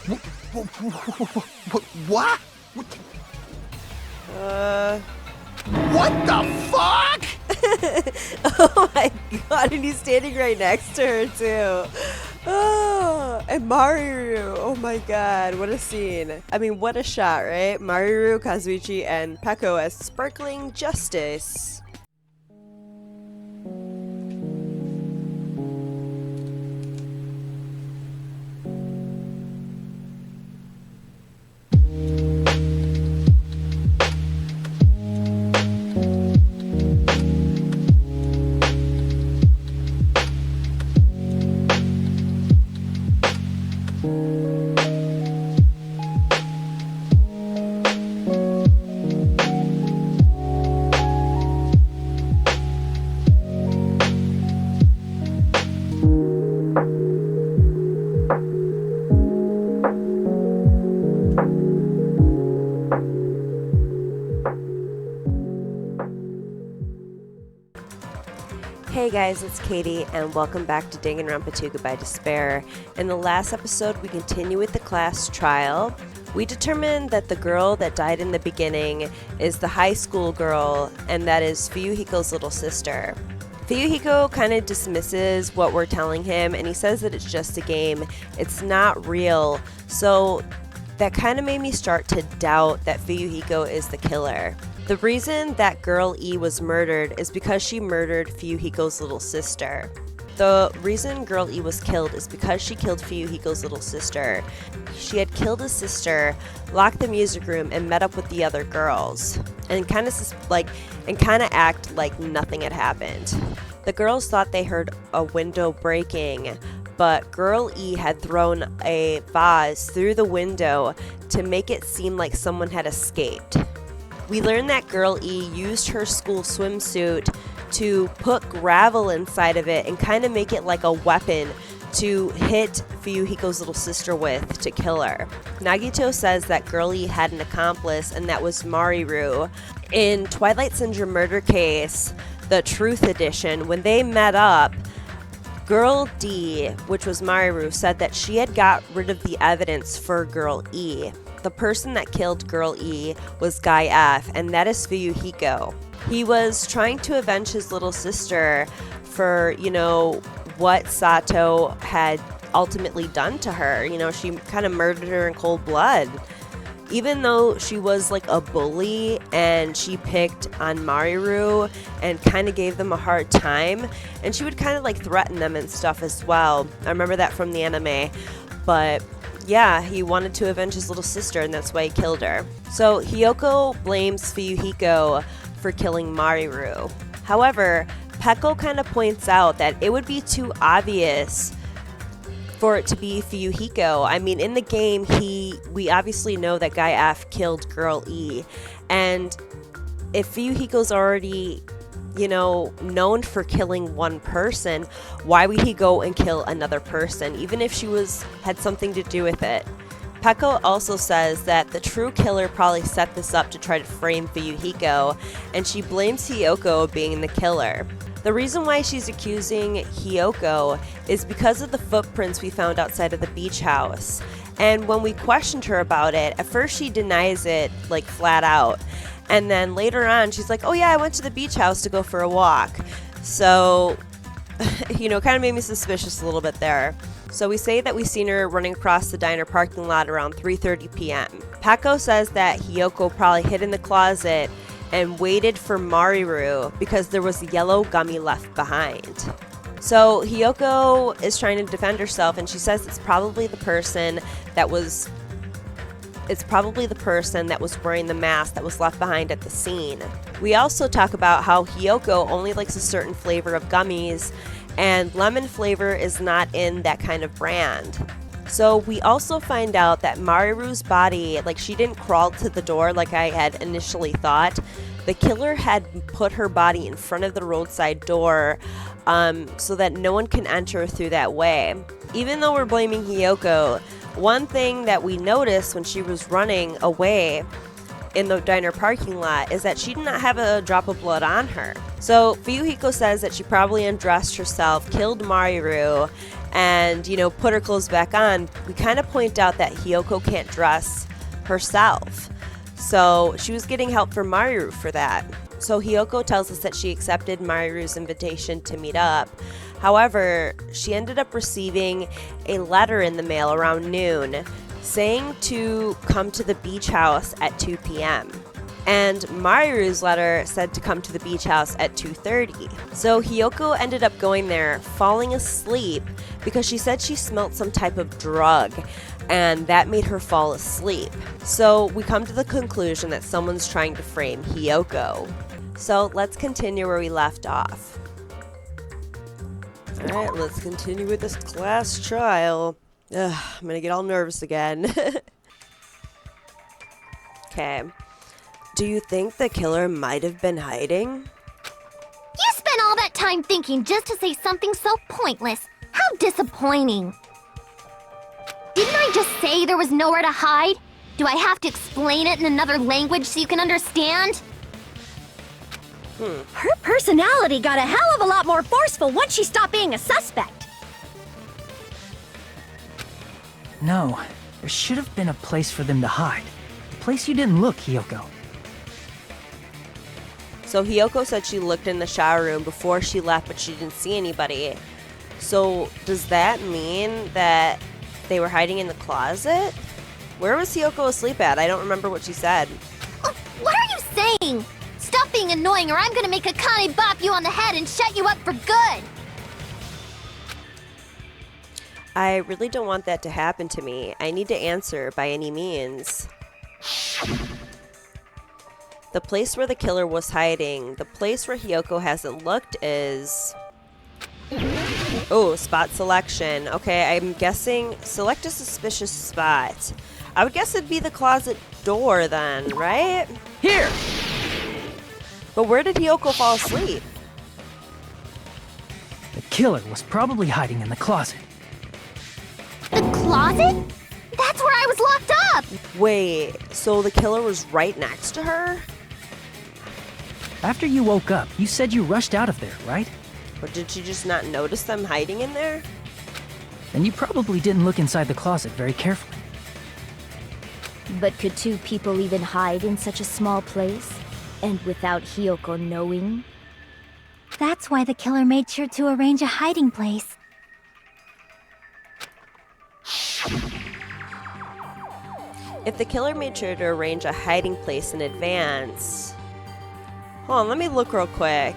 What? What the fuck? Oh my god, and he's standing right next to her too. Oh, and Mahiru. Oh my god, what a scene. I mean, what a shot, right? Mahiru, Kazuichi, and Peko as sparkling justice. Hey guys, it's Katie, and welcome back to Danganronpa 2 Goodbye Despair. In the last episode, we continue with the class trial. We determined that the girl that died in the beginning is the high school girl, and that is Fuyohiko's little sister. Fuyohiko kind of dismisses what we're telling him, and he says that it's just a game. It's not real. So that kind of made me start to doubt that Fuyohiko is the killer. The reason that girl E was murdered is because she murdered Fuyohiko's little sister. The reason girl E was killed is because she killed Fuyohiko's little sister. She had killed his sister, locked the music room, and met up with the other girls, and kind of act like nothing had happened. The girls thought they heard a window breaking, but girl E had thrown a vase through the window to make it seem like someone had escaped. We learned that girl E used her school swimsuit to put gravel inside of it and kind of make it like a weapon to hit Fuyohiko's little sister with to kill her. Nagito says that girl E had an accomplice, and that was Mahiru. In Twilight Syndrome Murder Case, the Truth Edition, when they met up, Girl D, which was Mahiru, said that she had got rid of the evidence for Girl E. The person that killed Girl E was Guy F, and that is Fuyohiko. He was trying to avenge his little sister for, what Sato had ultimately done to her. She kind of murdered her in cold blood. Even though she was like a bully and she picked on Mahiru and kind of gave them a hard time, and she would kind of like threaten them and stuff as well. I remember that from the anime, but yeah, he wanted to avenge his little sister, and that's why he killed her. So Hioko blames Fuyohiko for killing Mahiru. However, Peko kind of points out that it would be too obvious for it to be Fuyohiko. I mean, in the game, we obviously know that Guy F killed Girl E, and if Fuyohiko's already known for killing one person, why would he go and kill another person, even if she had something to do with it? Peko also says that the true killer probably set this up to try to frame Fuyohiko, and she blames Hioko of being the killer. The reason why she's accusing Hioko is because of the footprints we found outside of the beach house. And when we questioned her about it, at first she denies it like flat out. And then later on, she's like, oh yeah, I went to the beach house to go for a walk. So, kind of made me suspicious a little bit there. So we say that we seen her running across the diner parking lot around 3:30 p.m. Peko says that Hioko probably hid in the closet and waited for Mahiru because there was a yellow gummy left behind. So Hioko is trying to defend herself, and she says it's probably the person that was wearing the mask that was left behind at the scene. We also talk about how Hioko only likes a certain flavor of gummies, and lemon flavor is not in that kind of brand. So we also find out that Mahiru's body, she didn't crawl to the door like I had initially thought. The killer had put her body in front of the roadside door so that no one can enter through that way. Even though we're blaming Hioko, one thing that we noticed when she was running away in the diner parking lot is that she did not have a drop of blood on her. So Fuyohiko says that she probably undressed herself, killed Mahiru, and, put her clothes back on, we kind of point out that Hiyoko can't dress herself. So she was getting help from Mahiru for that. So Hiyoko tells us that she accepted Mahiru's invitation to meet up. However, she ended up receiving a letter in the mail around noon saying to come to the beach house at 2 p.m. And Mahiru's letter said to come to the beach house at 2:30. So Hiyoko ended up going there, falling asleep, because she said she smelled some type of drug, and that made her fall asleep. So we come to the conclusion that someone's trying to frame Hiyoko. So let's continue where we left off. Alright, let's continue with this class trial. Ugh, I'm gonna get all nervous again. Okay. Do you think the killer might have been hiding? You spent all that time thinking just to say something so pointless. How disappointing. Didn't I just say there was nowhere to hide? Do I have to explain it in another language so you can understand? Her personality got a hell of a lot more forceful once she stopped being a suspect. No, there should have been a place for them to hide. A place you didn't look, Hiyoko. So Hiyoko said she looked in the shower room before she left, but she didn't see anybody. So does that mean that they were hiding in the closet? Where was Hiyoko asleep at? I don't remember what she said. What are you saying? Stop being annoying or I'm gonna make Akane bop you on the head and shut you up for good! I really don't want that to happen to me. I need to answer by any means. The place where the killer was hiding, the place where Hiyoko hasn't looked is... Oh, spot selection. Okay, I'm guessing select a suspicious spot. I would guess it'd be the closet door then, right? Here! But where did Hiyoko fall asleep? The killer was probably hiding in the closet. The closet? That's where I was locked up! Wait, so the killer was right next to her? After you woke up, you said you rushed out of there, right? Or did she just not notice them hiding in there? Then you probably didn't look inside the closet very carefully. But could two people even hide in such a small place? And without Hiyoko knowing? That's why the killer made sure to arrange a hiding place. If the killer made sure to arrange a hiding place in advance... Hold on, let me look real quick.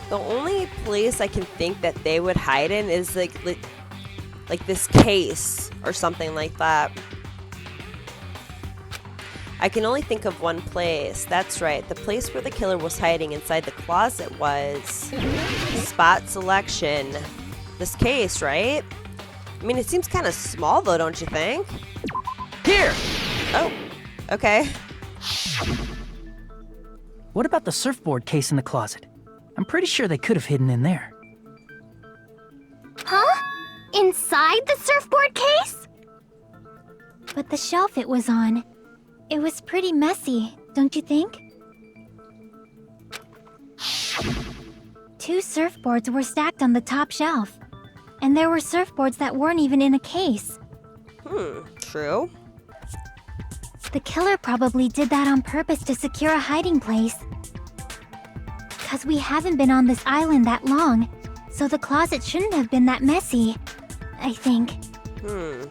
The only place I can think that they would hide in is like this case or something like that. I can only think of one place. That's right. The place where the killer was hiding inside the closet was spot selection. This case, right? I mean, it seems kind of small though, don't you think? Here! Oh, okay. What about the surfboard case in the closet? I'm pretty sure they could have hidden in there. Huh? Inside the surfboard case? But the shelf it was on, it was pretty messy, don't you think? Two surfboards were stacked on the top shelf. And there were surfboards that weren't even in a case. True. The killer probably did that on purpose to secure a hiding place. 'Cause we haven't been on this island that long, so the closet shouldn't have been that messy, I think. Then,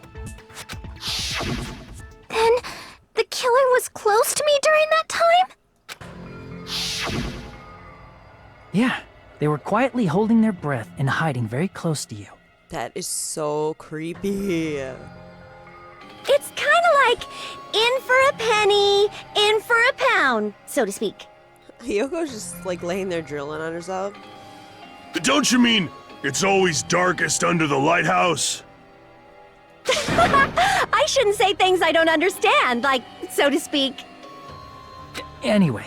the killer was close to me during that time? Yeah, they were quietly holding their breath and hiding very close to you. That is so creepy. It's kind of like in for a penny, in for a pound, so to speak. Hiyoko's just like laying there drilling on herself. Don't you mean it's always darkest under the lighthouse? I shouldn't say things I don't understand, like, so to speak. Anyway,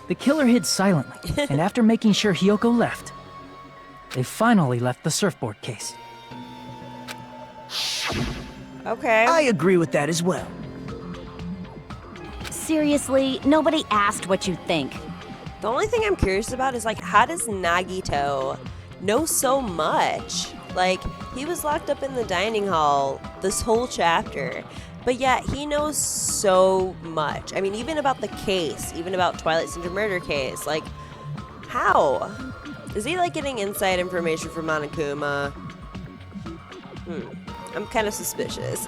the killer hid silently, and after making sure Hiyoko left, they finally left the surfboard case. Okay. I agree with that as well. Seriously, nobody asked what you think. The only thing I'm curious about is, like, how does Nagito know so much? Like, he was locked up in the dining hall this whole chapter, but yet he knows so much. I mean, even about the case, even about Twilight Center murder case. Like, how? Is he, like, getting inside information from Monokuma? I'm kind of suspicious.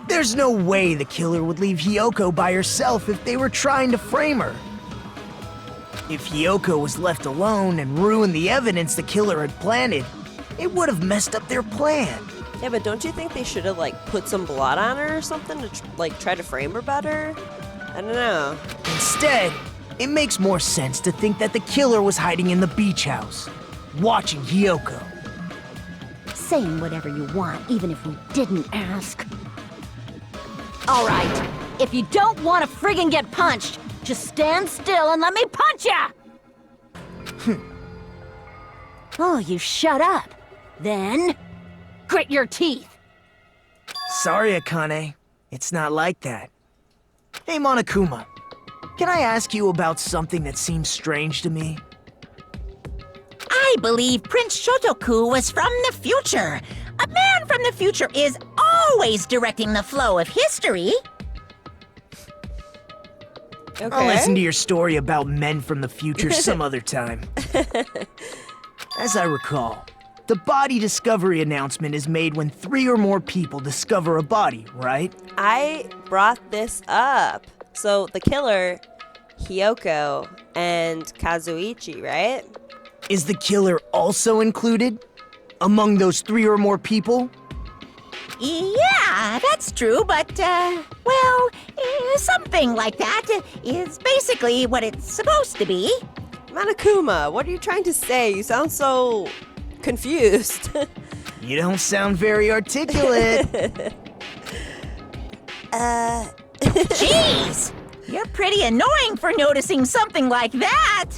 There's no way the killer would leave Hioko by herself if they were trying to frame her. If Hioko was left alone and ruined the evidence the killer had planted, it would have messed up their plan. Yeah, but don't you think they should have, like, put some blood on her or something to, like, try to frame her better? I don't know. Instead, it makes more sense to think that the killer was hiding in the beach house, watching Hioko. Saying whatever you want, even if we didn't ask. All right, if you don't want to friggin' get punched, just stand still and let me punch ya! Oh, you shut up. Then, grit your teeth. Sorry, Akane. It's not like that. Hey, Monokuma. Can I ask you about something that seems strange to me? I believe Prince Shotoku was from the future. A man from the future is always directing the flow of history. Okay. I'll listen to your story about men from the future some other time. As I recall, the body discovery announcement is made when 3 or more people discover a body, right? I brought this up. So the killer, Hioko, and Kazuichi, right? Is the killer also included among those 3 or more people? Yeah, that's true, but, well, something like that is basically what it's supposed to be. Monokuma, what are you trying to say? You sound so confused. You don't sound very articulate. Jeez! You're pretty annoying for noticing something like that!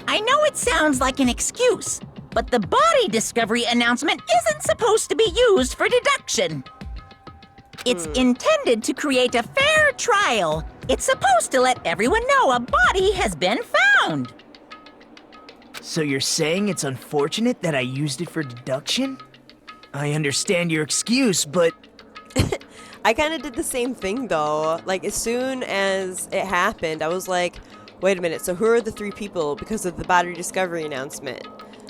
I know it sounds like an excuse, but the body discovery announcement isn't supposed to be used for deduction. It's intended to create a fair trial. It's supposed to let everyone know a body has been found. So you're saying it's unfortunate that I used it for deduction? I understand your excuse, but... I kind of did the same thing, though. Like, as soon as it happened, I was like, wait a minute, so who are the 3 people because of the body discovery announcement?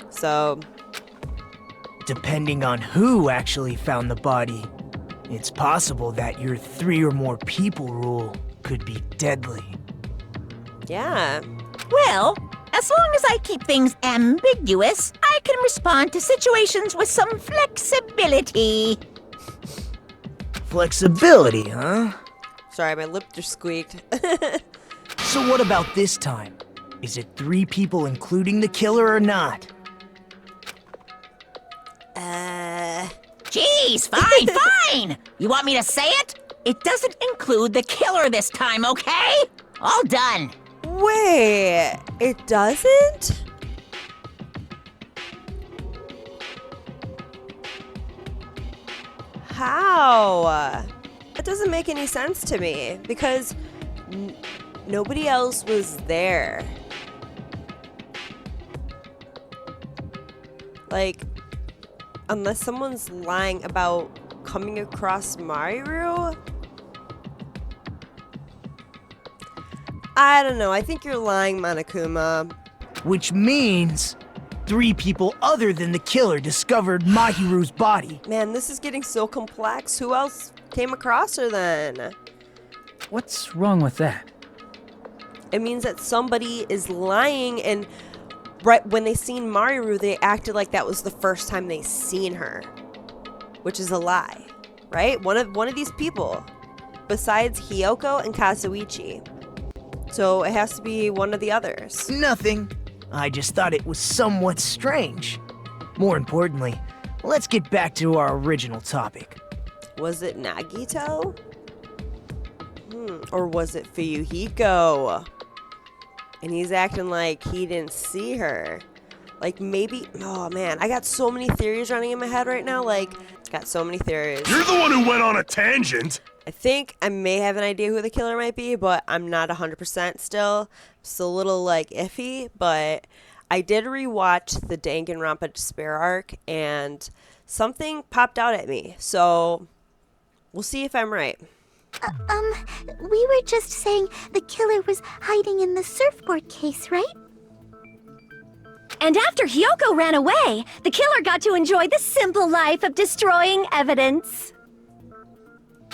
So... Depending on who actually found the body, it's possible that your 3 or more people rule could be deadly. yeah. Well, as long as I keep things ambiguous, I can respond to situations with some flexibility. Flexibility, huh? Sorry, my lip just squeaked. So what about this time? Is it 3 people including the killer or not? Jeez, fine, fine! You want me to say it? It doesn't include the killer this time, okay? All done. Wait, it doesn't? How? That doesn't make any sense to me because nobody else was there. Like, unless someone's lying about coming across Mahiru? I don't know. I think you're lying, Monokuma. Which means 3 people other than the killer discovered Mahiru's body. Man, this is getting so complex. Who else came across her then? What's wrong with that? It means that somebody is lying, and right when they seen Mahiru, they acted like that was the first time they seen her, which is a lie, right? One of these people, besides Hioko and Kazuichi. So it has to be one of the others. Nothing. I just thought it was somewhat strange. More importantly, let's get back to our original topic. Was it Nagito? Or was it Fuyohiko? And he's acting like he didn't see her. Like maybe, oh man, I got so many theories running in my head right now. Like, got so many theories. You're the one who went on a tangent. I think I may have an idea who the killer might be, but I'm not 100% still. It's a little like iffy, but I did rewatch the Danganronpa Despair arc, and something popped out at me. So we'll see if I'm right. We were just saying the killer was hiding in the surfboard case, right? And after Hyoko ran away, the killer got to enjoy the simple life of destroying evidence.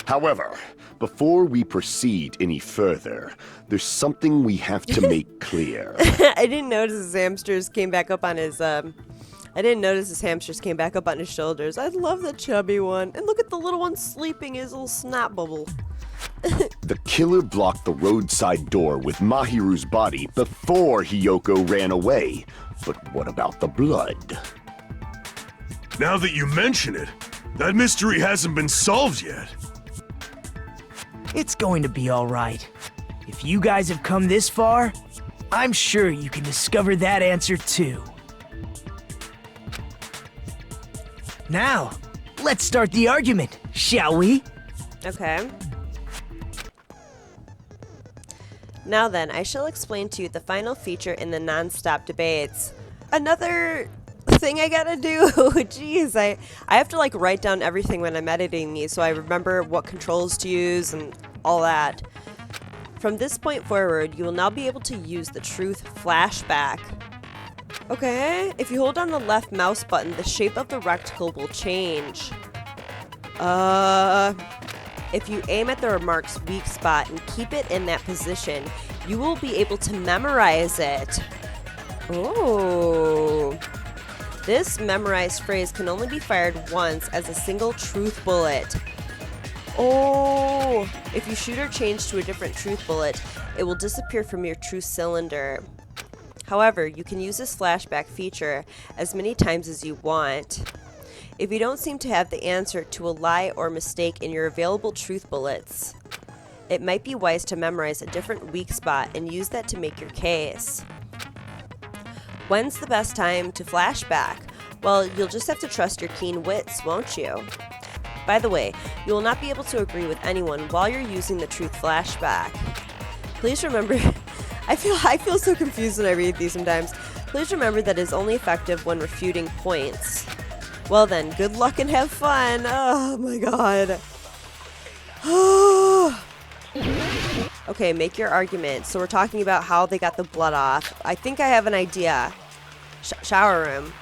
However, before we proceed any further, there's something we have to make clear. I didn't notice his hamsters came back up on his shoulders. I love the chubby one. And look at the little one sleeping, his little snot bubble. The killer blocked the roadside door with Mahiru's body before Hyoko ran away. But what about the blood? Now that you mention it, that mystery hasn't been solved yet. It's going to be all right. If you guys have come this far, I'm sure you can discover that answer too. Now, let's start the argument, shall we? Okay. Now then, I shall explain to you the final feature in the non-stop debates. Another thing I gotta do. Jeez, I have to like write down everything when I'm editing these so I remember what controls to use and all that. From this point forward, you will now be able to use the truth flashback. Okay, if you hold down the left mouse button, the shape of the rectangle will change. If you aim at the remark's weak spot and keep it in that position, you will be able to memorize it. Oh. This memorized phrase can only be fired once as a single truth bullet. Oh. If you shoot or change to a different truth bullet, it will disappear from your truth cylinder. However, you can use this flashback feature as many times as you want. If you don't seem to have the answer to a lie or mistake in your available truth bullets, it might be wise to memorize a different weak spot and use that to make your case. When's the best time to flashback? Well, you'll just have to trust your keen wits, won't you? By the way, you will not be able to agree with anyone while you're using the truth flashback. Please remember, I feel so confused when I read these sometimes. Please remember that it is only effective when refuting points. Well then, good luck and have fun. Oh my god. Okay, make your argument. So we're talking about how they got the blood off. I think I have an idea. Shower room.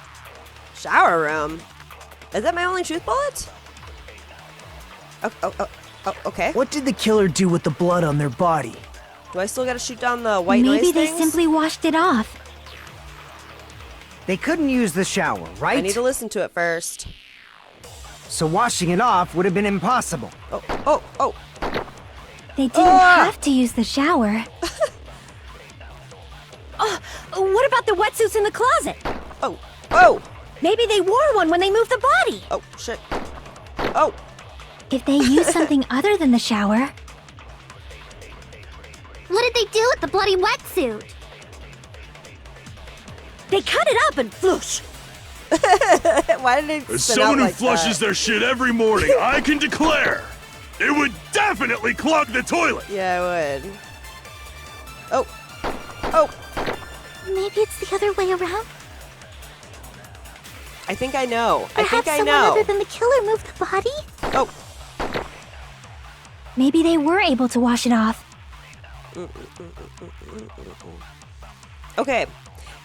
Shower room? Is that my only truth bullet? Oh, okay. What did the killer do with the blood on their body? Do I still gotta shoot down the white noise Maybe they things? simply washed it off. They couldn't use the shower, right? I need to listen to it first. So washing it off would have been impossible. Oh. They didn't have to use the shower. What about the wetsuits in the closet? Oh! Maybe they wore one when they moved the body. Oh, shit. Oh! If they used something other than the shower... What did they do with the bloody wetsuit? They cut it up and floosh. Why did they As spin someone out who like flushes that? their shit every morning, I can declare it would definitely clog the toilet. Yeah, I would. Oh! Maybe it's the other way around? I think I know. Perhaps someone other than the killer moved the body? Oh! Maybe they were able to wash it off. Okay.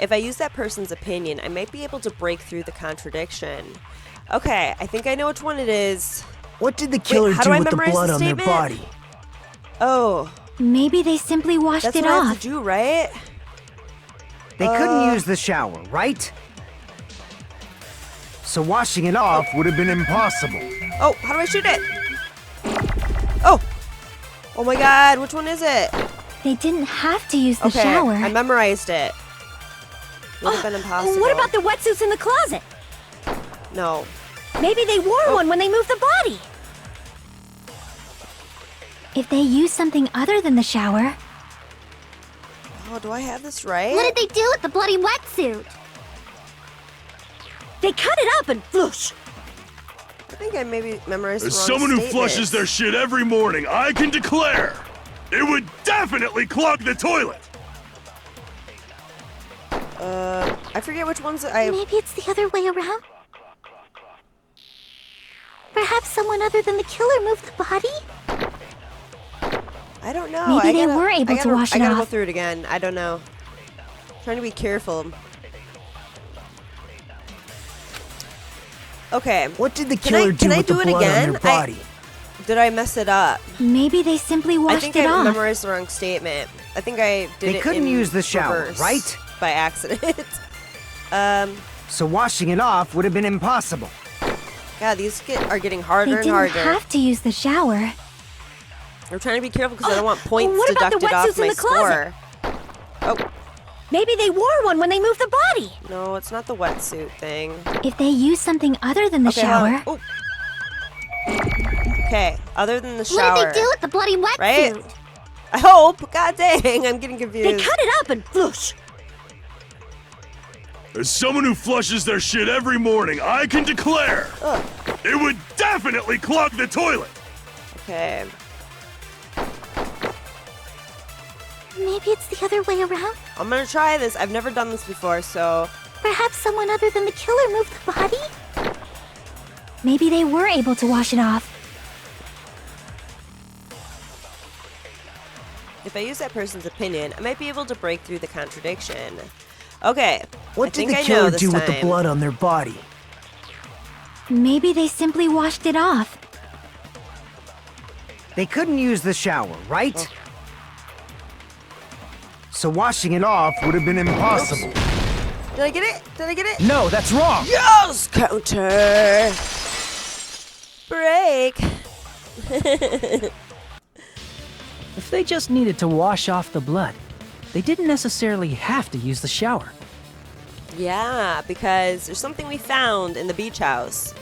If I use that person's opinion, I might be able to break through the contradiction. Okay, I think I know which one it is. What did the killer how do do I with the memorize blood the on their statement? body? Oh. Maybe they simply washed That's it what I off. have to do, right? They couldn't use the shower, right? So washing it off would have been impossible. Oh, how do I shoot it? Oh! Oh my god, which one is it? They didn't have to use the Okay, shower. I memorized it. Would have been impossible. What about the wetsuits in the closet? No. Maybe they wore one when they moved the body. If they used something other than the shower... Oh, do I have this right? What did they do with the bloody wetsuit? They cut it up and floosh. I think I maybe memorized the As wrong someone who statement. flushes their shit every morning, I can declare it would definitely clog the toilet. I forget which ones I... Maybe it's the other way around? Perhaps someone other than the killer moved the body? I don't know. Maybe they were able to wash it off. I gotta go off. through it again. I don't know. Trying to be careful. Okay. What did the killer do with the blood on their body? Did I mess it up? Maybe they simply washed I think it I off. memorized the wrong statement. I think I did it They couldn't use the shower, reverse right? By accident. So washing it off would have been impossible. God, these are getting harder They and didn't harder. have to use the shower. I'm trying to be careful because I don't want points what about the deducted off wetsuits in my the closet? score. Oh, Maybe they wore one when they moved the body. no, it's not the wetsuit thing. If they used something other than the Okay, hold shower, on. Okay, other than the What shower. did they do with the bloody wetsuit? Right? I hope. God dang, I'm getting confused. They cut it up and flush. As someone who flushes their shit every morning, I can declare it would definitely clog the toilet. Okay. maybe it's the other way around? I'm gonna try this. I've never done this before, so... Perhaps someone other than the killer moved the body? Maybe they were able to wash it off. If I use that person's opinion, I might be able to break through the contradiction. Okay. What I did think the I know killer this do with the time. blood on their body? Maybe they simply washed it off. They couldn't use the shower, right? So washing it off would have been impossible. Did I get it? Did I get it? No, that's wrong! Yes! Counter! Break! If they just needed to wash off the blood, they didn't necessarily have to use the shower. Yeah, because there's something we found in the beach house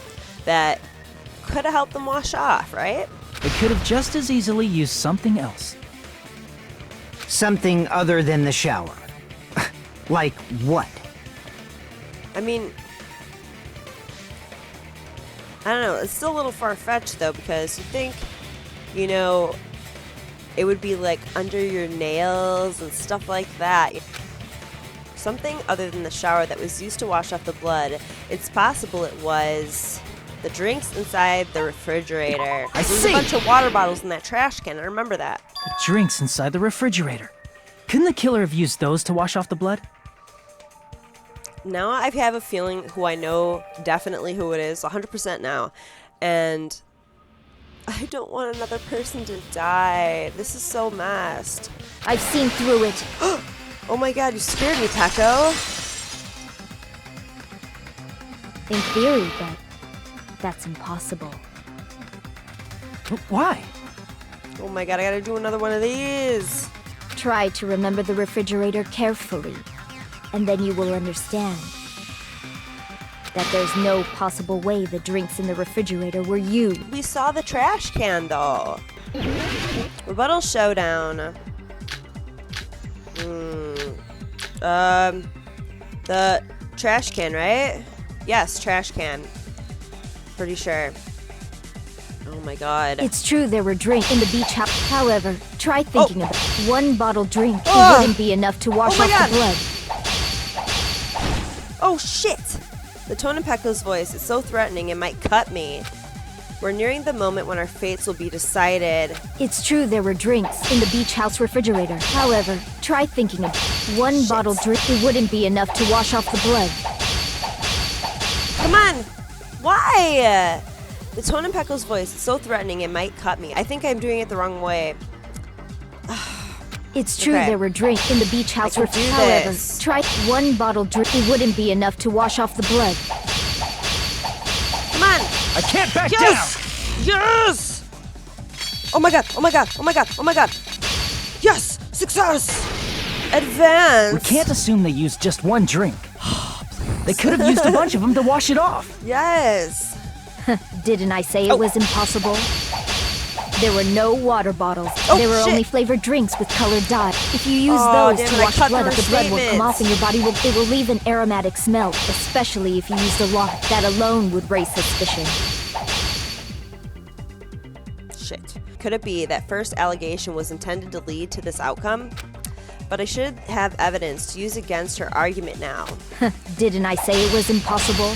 that could have helped them wash off, right? They could have just as easily used something else. Something other than the shower. Like what? I mean, I don't know. It's still a little far-fetched, though, because you think, you know, it would be like under your nails and stuff like that. Something other than the shower that was used to wash off the blood. It's possible it was the drinks inside the refrigerator. There's a bunch of water bottles in that trash can. I remember that. Drinks inside the refrigerator. Couldn't the killer have used those to wash off the blood? Now I have a feeling who I know definitely who it is, 100% now. And I don't want another person to die. This is so messed. I've seen through it. Oh my god, you scared me, Peko. In theory, but that's impossible. Why? Oh my god, I gotta do another one of these. Try to remember the refrigerator carefully, and then you will understand that there's no possible way the drinks in the refrigerator were used. We saw the trash can, though. Rebuttal showdown. The trash can, right? Yes, trash can. Pretty sure. Oh my god. It's true there were drinks in the beach house. However, try thinking about it. One bottle drink wouldn't be enough to wash off the blood. Oh shit! The tone in Peko's voice is so threatening it might cut me. We're nearing the moment when our fates will be decided. It's true there were drinks in the beach house refrigerator. However, try thinking of it. One bottle drink wouldn't be enough to wash off the blood. Come on! Why? The tone in Peko's voice is so threatening it might cut me. I think I'm doing it the wrong way. It's true Okay. there were drinks in the beach house I can do refrigerator. However, this. try one bottle drink wouldn't be enough to wash off the blood. Come on! I can't back Yes! Yes! Oh my god! Oh my god! Oh my god! Oh my god! Yes! Success! Advance! We can't assume they used just one drink. They could have used a bunch of them to wash it off. Yes! Didn't I say it was impossible? There were no water bottles. Oh, there were shit. only flavored drinks with colored dye. If you use Oh, those damn to it, I wash cut blood, through the blood will come statements. off and your body it will leave an aromatic smell, especially if you used a lot. That alone would raise suspicion. Shit. Could it be that first allegation was intended to lead to this outcome? but I should have evidence to use against her argument now. Didn't I say it was impossible?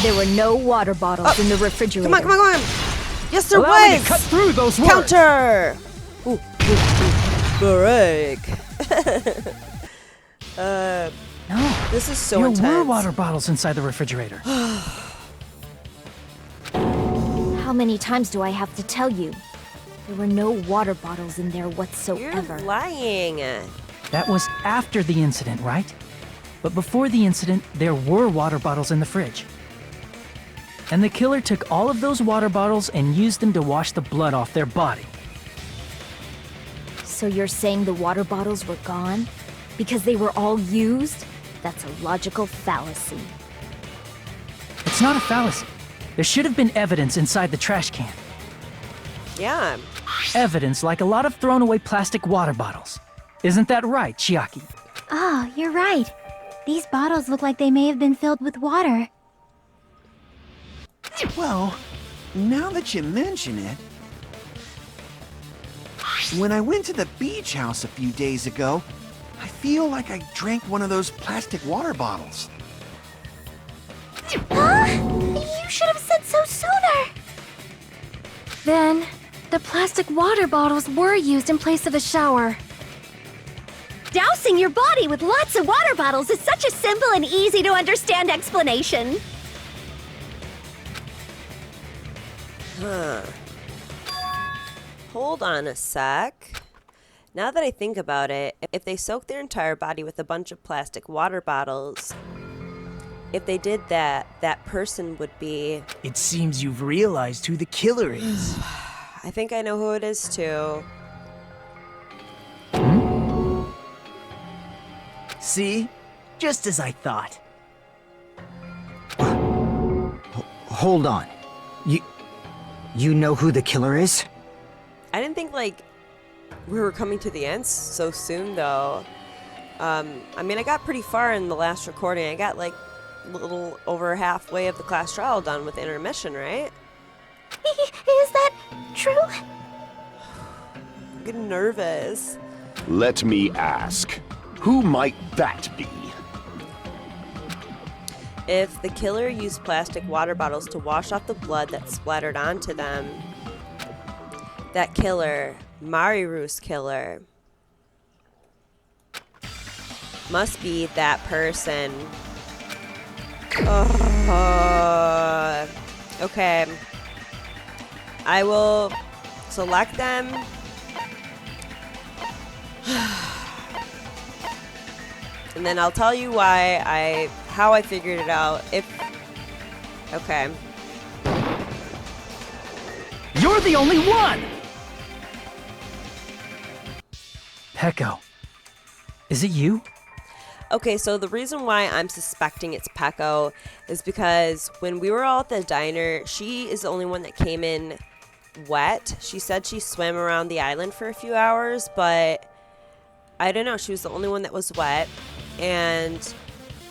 There were no water bottles in the refrigerator. Come on! Yes, there Allow me was! to cut through those words. Counter! Ooh. Break. No. This is so There intense. were water bottles inside the refrigerator. How many times do I have to tell you? There were no water bottles in there You're whatsoever. lying. That was after the incident, right? But before the incident, there were water bottles in the fridge. And the killer took all of those water bottles and used them to wash the blood off their body. So you're saying the water bottles were gone? Because they were all used? That's a logical fallacy. It's not a fallacy. There should have been evidence inside the trash can. Yeah. Evidence like a lot of thrown away plastic water bottles. Isn't that right, Chiaki? Oh, you're right. These bottles look like they may have been filled with water. Well, now that you mention it... When I went to the beach house a few days ago, I feel like I drank one of those plastic water bottles. You should have said so sooner! Then, the plastic water bottles were used in place of a shower. Dousing your body with lots of water bottles is such a simple and easy to understand explanation. Huh. Hold on a sec. Now that I think about it, if they soaked their entire body with a bunch of plastic water bottles, if they did that, that person would be... It seems you've realized who the killer is. I think I know who it is too. See? Just as I thought. Hold on. You know who the killer is? I didn't think, like, we were coming to the end so soon, though. I mean, I got pretty far in the last recording. I got, like, a little over halfway of the class trial done with intermission, right? Is that true? I'm getting nervous. Let me ask, who might that be? If the killer used plastic water bottles to wash off the blood that splattered onto them, that killer, Mahiru's killer, must be that person. Okay. I will select them. And then I'll tell you how I figured it out. Okay. You're the only one! Peko. Is it you? Okay, so the reason why I'm suspecting it's Peko is because when we were all at the diner, she is the only one that came in wet. She said she swam around the island for a few hours, but I don't know. She was the only one that was wet. And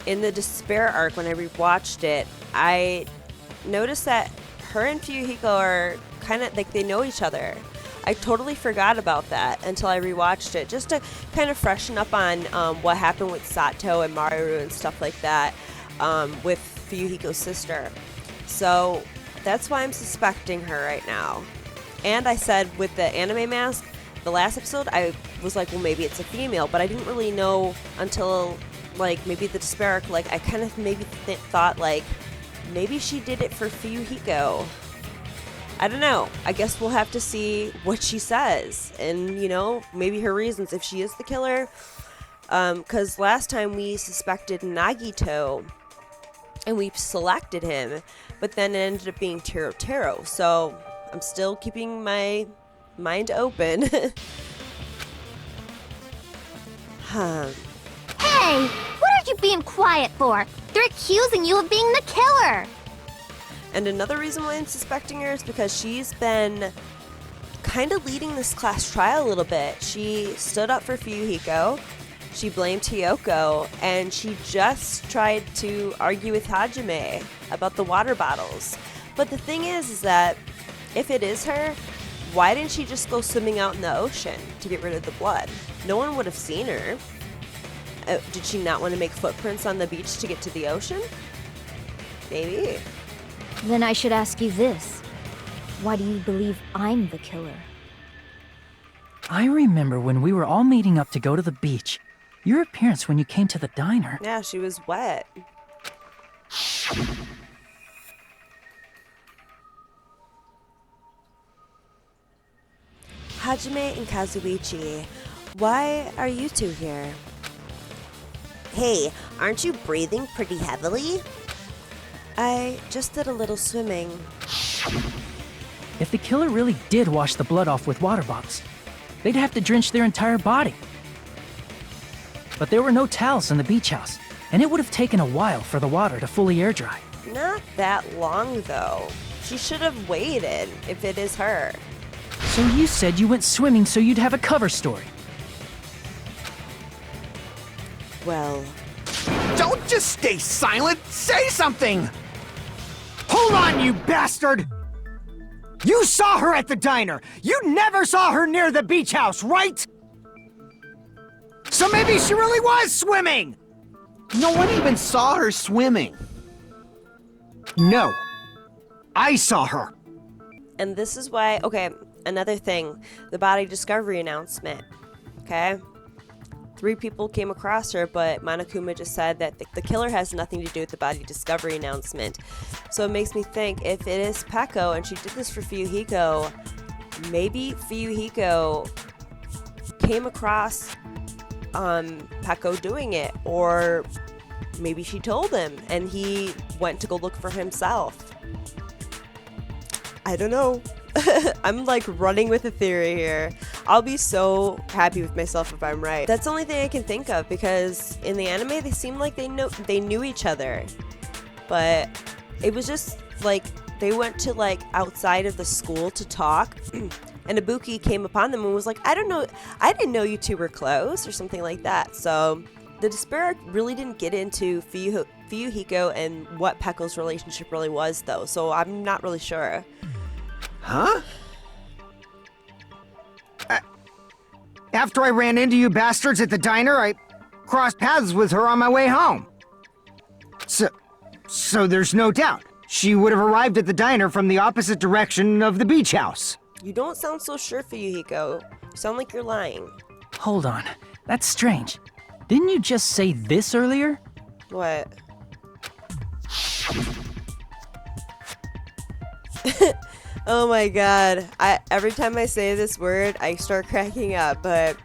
in the Despair arc, when I rewatched it, I noticed that her and Fuyohiko are kind of like they know each other. I totally forgot about that until I rewatched it, just to kind of freshen up on what happened with Sato and Mahiru and stuff like that with Fuyohiko's sister. So that's why I'm suspecting her right now. And I said with the anime mask, the last episode, I was like, well, maybe it's a female, but I didn't really know until, like, maybe the Despair arc, like, I kind of maybe thought, like, maybe she did it for Fuyohiko. I don't know. I guess we'll have to see what she says and, you know, maybe her reasons if she is the killer. Because last time we suspected Nagito and we selected him, but then it ended up being Taro. So I'm still keeping my mind open. Hey, what are you being quiet for? They're accusing you of being the killer. And another reason why I'm suspecting her is because she's been kind of leading this class trial a little bit. She stood up for Fuyohiko, she blamed Hioko, and she just tried to argue with Hajime about the water bottles. But the thing is that if it is her, why didn't she just go swimming out in the ocean to get rid of the blood? No one would have seen her. Did she not want to make footprints on the beach to get to the ocean? Maybe. Then I should ask you this. Why do you believe I'm the killer? I remember when we were all meeting up to go to the beach. Your appearance when you came to the diner. Yeah, she was wet. Hajime and Kazuichi, why are you two here? Hey, aren't you breathing pretty heavily? I just did a little swimming. If the killer really did wash the blood off with water bottles, they'd have to drench their entire body. But there were no towels in the beach house, and it would have taken a while for the water to fully air dry. Not that long, though. She should have waited, if it is her. So you said you went swimming so you'd have a cover story. Well... Don't just stay silent! Say something! Hold on, you bastard! You saw her at the diner! You never saw her near the beach house, right? So maybe she really was swimming! No one even saw her swimming. No. I saw her. And this is why... Okay, another thing. The body discovery announcement. Okay? 3 people came across her, but Monokuma just said that the killer has nothing to do with the body discovery announcement. So it makes me think, if it is Peko and she did this for Fuyohiko, maybe Fuyohiko came across Peko doing it, or maybe she told him and he went to go look for himself. I don't know. I'm like running with a theory here. I'll be so happy with myself if I'm right. That's the only thing I can think of, because in the anime they seemed like they knew each other, but it was just like they went to like outside of the school to talk and Ibuki came upon them and was like, I didn't know you two were close, or something like that. So the Despair really didn't get into Fuyohiko and what Peko's relationship really was, though, so I'm not really sure. Huh? After I ran into you bastards at the diner, I crossed paths with her on my way home. So there's no doubt. She would have arrived at the diner from the opposite direction of the beach house. You don't sound so sure, Fuyohiko. You sound like you're lying. Hold on. That's strange. Didn't you just say this earlier? What? Oh my god. Every time I say this word, I start cracking up, but...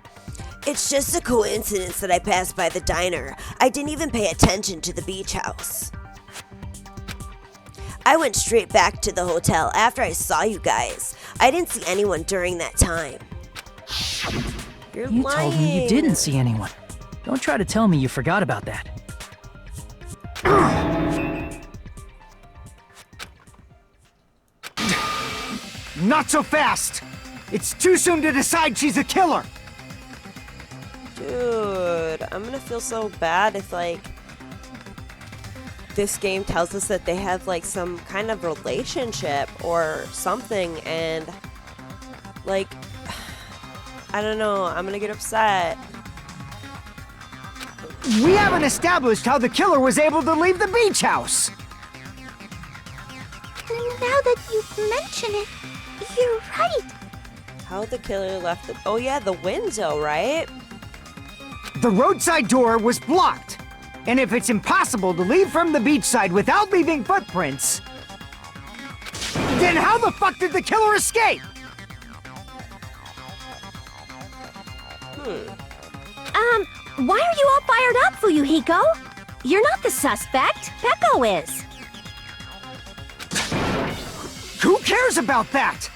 It's just a coincidence that I passed by the diner. I didn't even pay attention to the beach house. I went straight back to the hotel after I saw you guys. I didn't see anyone during that time. You're You lying. told me you didn't see anyone. Don't try to tell me you forgot about that. Not so fast! It's too soon to decide she's a killer! Dude, I'm gonna feel so bad if, like, this game tells us that they have, like, some kind of relationship or something, and, like, I don't know, I'm gonna get upset. We haven't established how the killer was able to leave the beach house! Now that you mention it, you're right. How the killer left the... Oh yeah, the window, right? The roadside door was blocked. And if it's impossible to leave from the beachside without leaving footprints, then how the fuck did the killer escape? Why are you all fired up, Fuyohiko? You're not the suspect. Peko is. Who cares about that?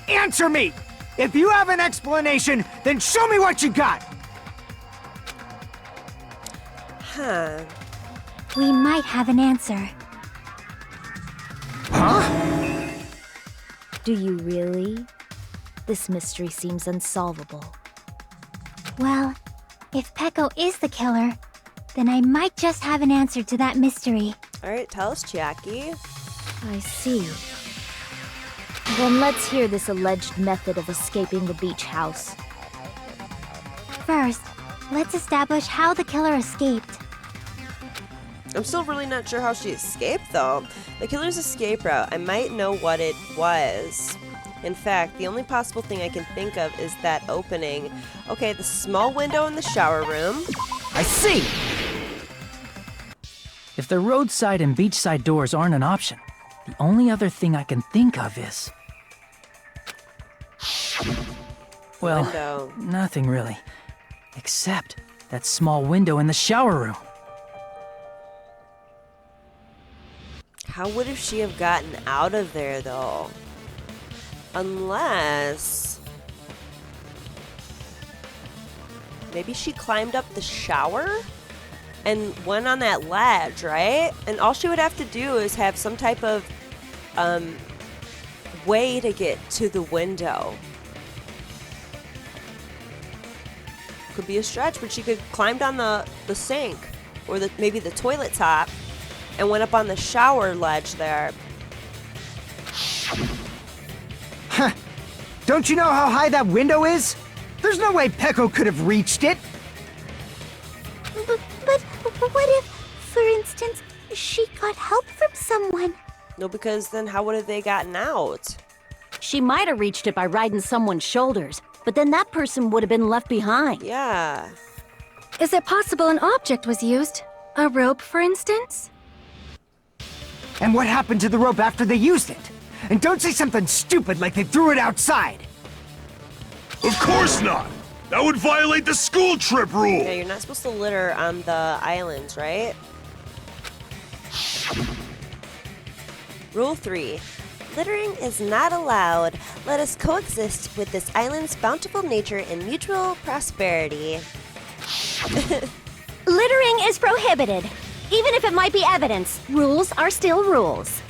Answer me! If you have an explanation, then show me what you got! Huh. We might have an answer. Huh? Do you really? This mystery seems unsolvable. Well, if Peko is the killer, then I might just have an answer to that mystery. Alright, tell us, Chiaki. I see. Then let's hear this alleged method of escaping the beach house. First, let's establish how the killer escaped. I'm still really not sure how she escaped, though. The killer's escape route, I might know what it was. In fact, the only possible thing I can think of is that opening. Okay, the small window in the shower room. I see! If the roadside and beachside doors aren't an option, the only other thing I can think of is... Well, Window. nothing really. Except that small window in the shower room. How would she have gotten out of there, though? Unless... maybe she climbed up the shower and went on that ledge, right? And all she would have to do is have some type of way to get to the window. Could be a stretch, but she could climb down the sink or maybe the toilet top and went up on the shower ledge there. Huh. Don't you know how high that window is? There's no way Peko could have reached it. But what if, for instance, she got help from someone? No, because then how would have they gotten out? She might have reached it by riding someone's shoulders, but then that person would have been left behind. Yeah. Is it possible an object was used? A rope, for instance? And what happened to the rope after they used it? And don't say something stupid like they threw it outside. Of course not! That would violate the school trip rule! Yeah, you're not supposed to litter on the islands, right? Rule 3. Littering is not allowed. Let us coexist with this island's bountiful nature and mutual prosperity. Littering is prohibited. Even if it might be evidence, rules are still rules.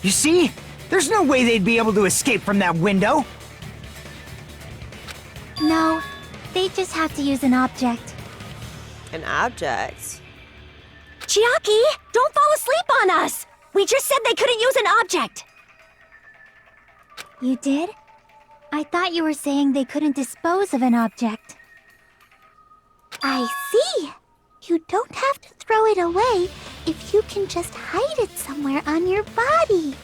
You see? There's no way they'd be able to escape from that window. No, they just have to use an object. An object? Chiaki, don't fall asleep on us! We just said they couldn't use an object! You did? I thought you were saying they couldn't dispose of an object. I see! You don't have to throw it away if you can just hide it somewhere on your body.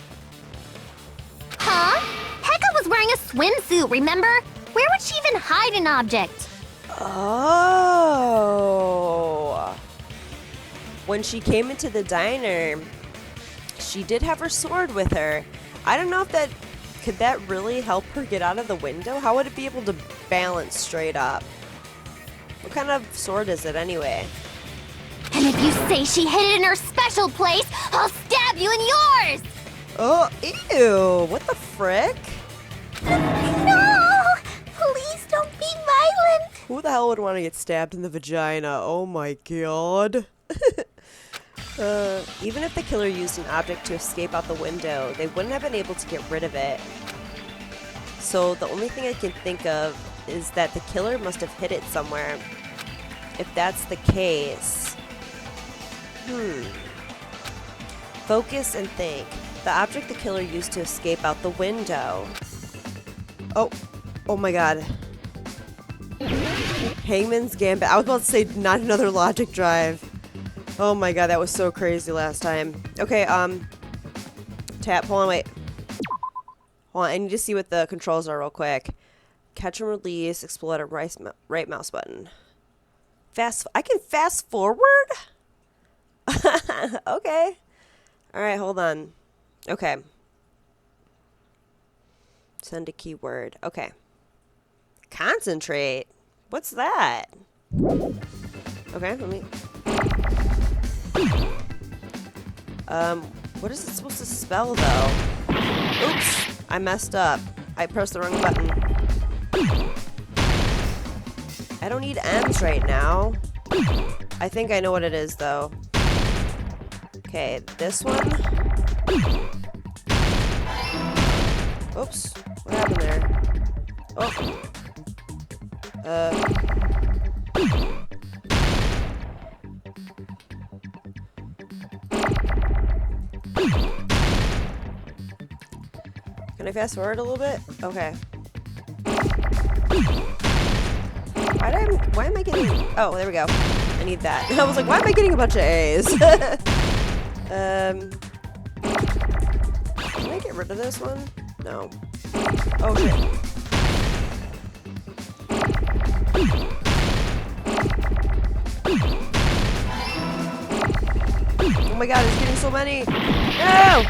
Huh? Pekka was wearing a swimsuit, remember? Where would she even hide an object? Oh. When she came into the diner, she did have her sword with her. I don't know if could that really help her get out of the window? How would it be able to balance straight up? What kind of sword is it anyway? And if you say she hid it in her special place, I'll stab you in yours! Oh, ew! What the frick? No! Please don't be violent! Who the hell would want to get stabbed in the vagina? Oh my god. Even if the killer used an object to escape out the window, they wouldn't have been able to get rid of it. So the only thing I can think of is that the killer must have hid it somewhere. If that's the case... Focus and think. The object the killer used to escape out the window. Oh my god. Hangman's Gambit. I was about to say not another logic drive. Oh my god, that was so crazy last time. Okay, tap, hold on, wait. Hold on, I need to see what the controls are real quick. Catch and release, explode at right mouse button. I can fast forward? Okay. Alright, hold on. Okay. Send a keyword. Okay. Concentrate. What's that? Okay, let me... what is it supposed to spell, though? Oops, I messed up. I pressed the wrong button. I don't need M's right now. I think I know what it is, though. Okay, this one. Oops, what happened there? Oh. Can I fast forward a little bit? Okay. Why am I getting... Oh, there we go. I need that. I was like, why am I getting a bunch of A's? Can I get rid of this one? No. Oh, shit. Oh my god, it's getting so many! No!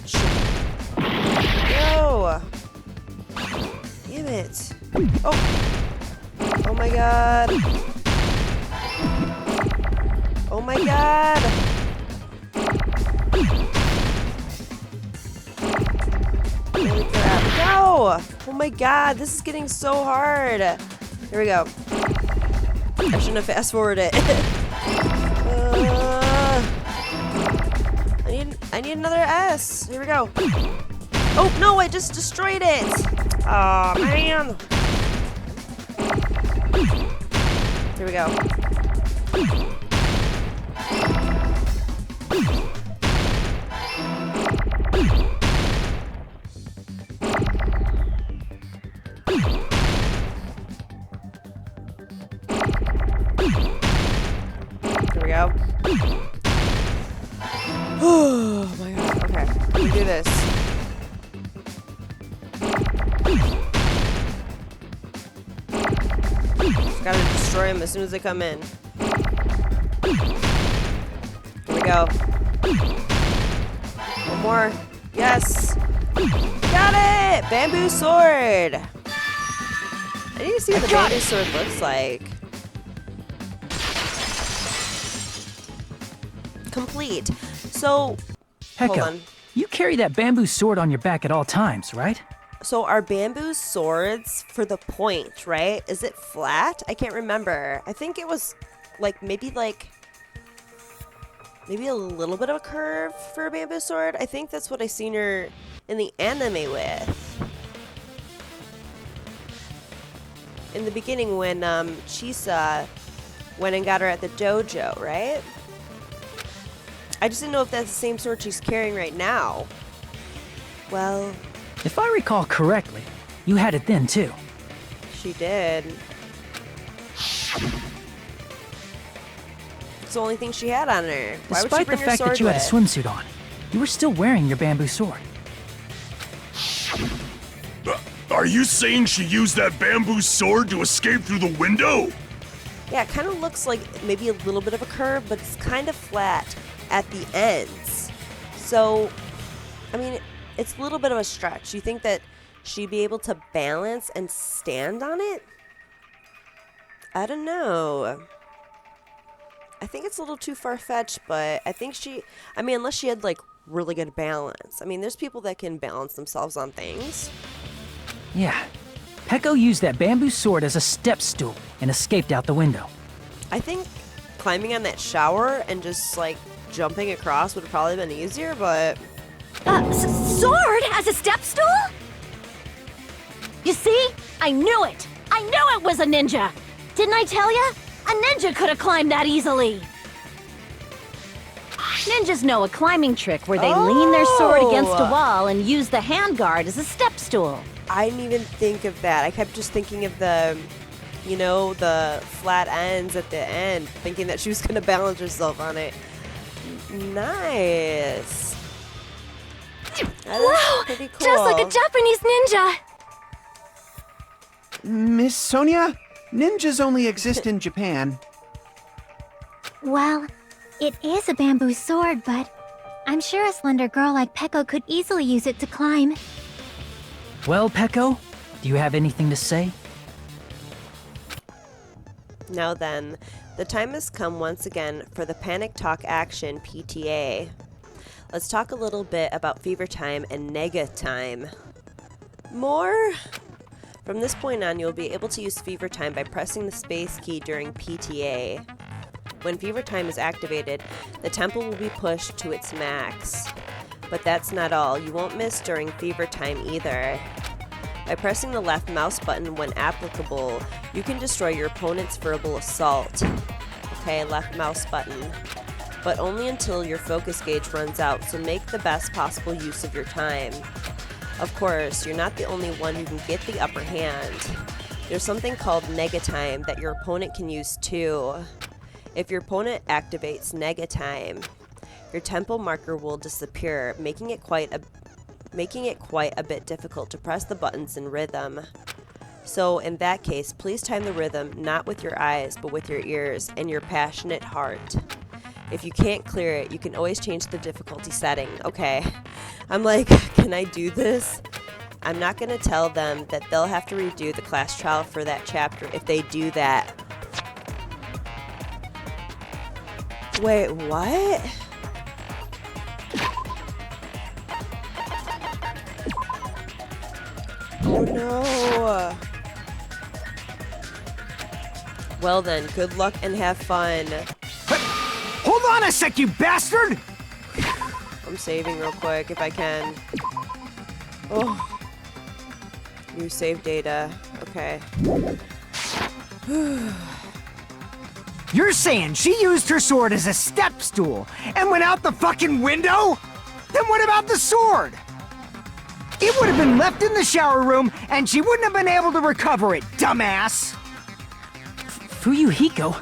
Shit. No! Damn it. Oh! Oh my god! Oh my god! Holy crap. No! Oh my god, this is getting so hard! Here we go. I shouldn't have fast forwarded it. I need another S. Here we go. Oh no, I just destroyed it. Oh man. Here we go. Here we go. Oh my god, okay. Let me do this. Just gotta destroy them as soon as they come in. Here we go. One more. Yes! Got it! Bamboo sword! I need to see what the bamboo sword looks like. Complete. So, hold Peko, on. you carry that bamboo sword on your back at all times, right? So are bamboo swords for the point, right? Is it flat? I can't remember. I think it was maybe a little bit of a curve for a bamboo sword. I think that's what I seen her in the anime with. In the beginning when Chisa went and got her at the dojo, right? I just didn't know if that's the same sword she's carrying right now. Well... If I recall correctly, you had it then too. She did. It's the only thing she had on her. Why would she Despite bring the her fact sword that you had a with? swimsuit on, you were still wearing your bamboo sword. Are you saying she used that bamboo sword to escape through the window? Yeah, it kind of looks like maybe a little bit of a curve, but it's kind of flat at the ends. So, I mean, it's a little bit of a stretch. You think that she'd be able to balance and stand on it? I don't know. I think it's a little too far-fetched, but I think unless she had really good balance. I mean, there's people that can balance themselves on things. Yeah. Peko used that bamboo sword as a step stool and escaped out the window. I think climbing on that shower and just jumping across would have probably been easier, but... Sword as a step stool? You see? I knew it! I knew it was a ninja! Didn't I tell ya? A ninja could have climbed that easily! Ninjas know a climbing trick where they lean their sword against a wall and use the handguard as a step stool. I didn't even think of that. I kept just thinking of the flat ends at the end, thinking that she was going to balance herself on it. Nice. That Wow! pretty cool. Just like a Japanese ninja! Miss Sonia, ninjas only exist in Japan. Well, it is a bamboo sword, but I'm sure a slender girl like Peko could easily use it to climb. Well, Peko, do you have anything to say? Now then, the time has come once again for the Panic Talk Action PTA. Let's talk a little bit about Fever Time and Nega Time. More? From this point on, you'll be able to use Fever Time by pressing the space key during PTA. When Fever Time is activated, the tempo will be pushed to its max. But that's not all. You won't miss during Fever Time either. By pressing the left mouse button when applicable, you can destroy your opponent's verbal assault. Okay, left mouse button. but only until your focus gauge runs out, so make the best possible use of your time. Of course, you're not the only one who can get the upper hand. There's something called negatime that your opponent can use too. If your opponent activates negatime, your tempo marker will disappear, making it quite a bit difficult to press the buttons in rhythm. So in that case, please time the rhythm not with your eyes, but with your ears and your passionate heart. If you can't clear it, you can always change the difficulty setting. Okay, I'm like, can I do this? I'm not gonna tell them that they'll have to redo the class trial for that chapter if they do that. Wait, what? Oh no. Well then, good luck and have fun. Hold on a sec, you bastard! I'm saving real quick if I can. Oh. New save data. Okay. You're saying she used her sword as a step stool and went out the fucking window? Then what about the sword? It would have been left in the shower room and she wouldn't have been able to recover it, dumbass! Fuyohiko,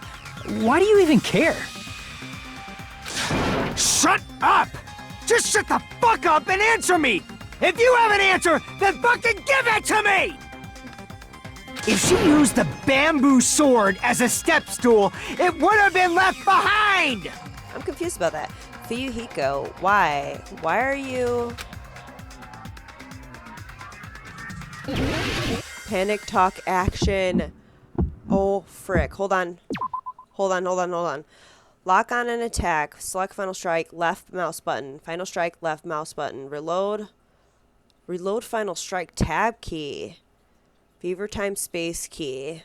why do you even care? Shut up! Just shut the fuck up and answer me! If you have an answer, then fucking give it to me! If she used the bamboo sword as a step stool, it would have been left behind! I'm confused about that. Fuyohiko, why? Why are you... Panic talk action. Oh, frick. Hold on. Hold on. Lock on an attack. Select final strike, left mouse button. Final strike, left mouse button. Reload. Reload final strike, tab key. Fever time space key.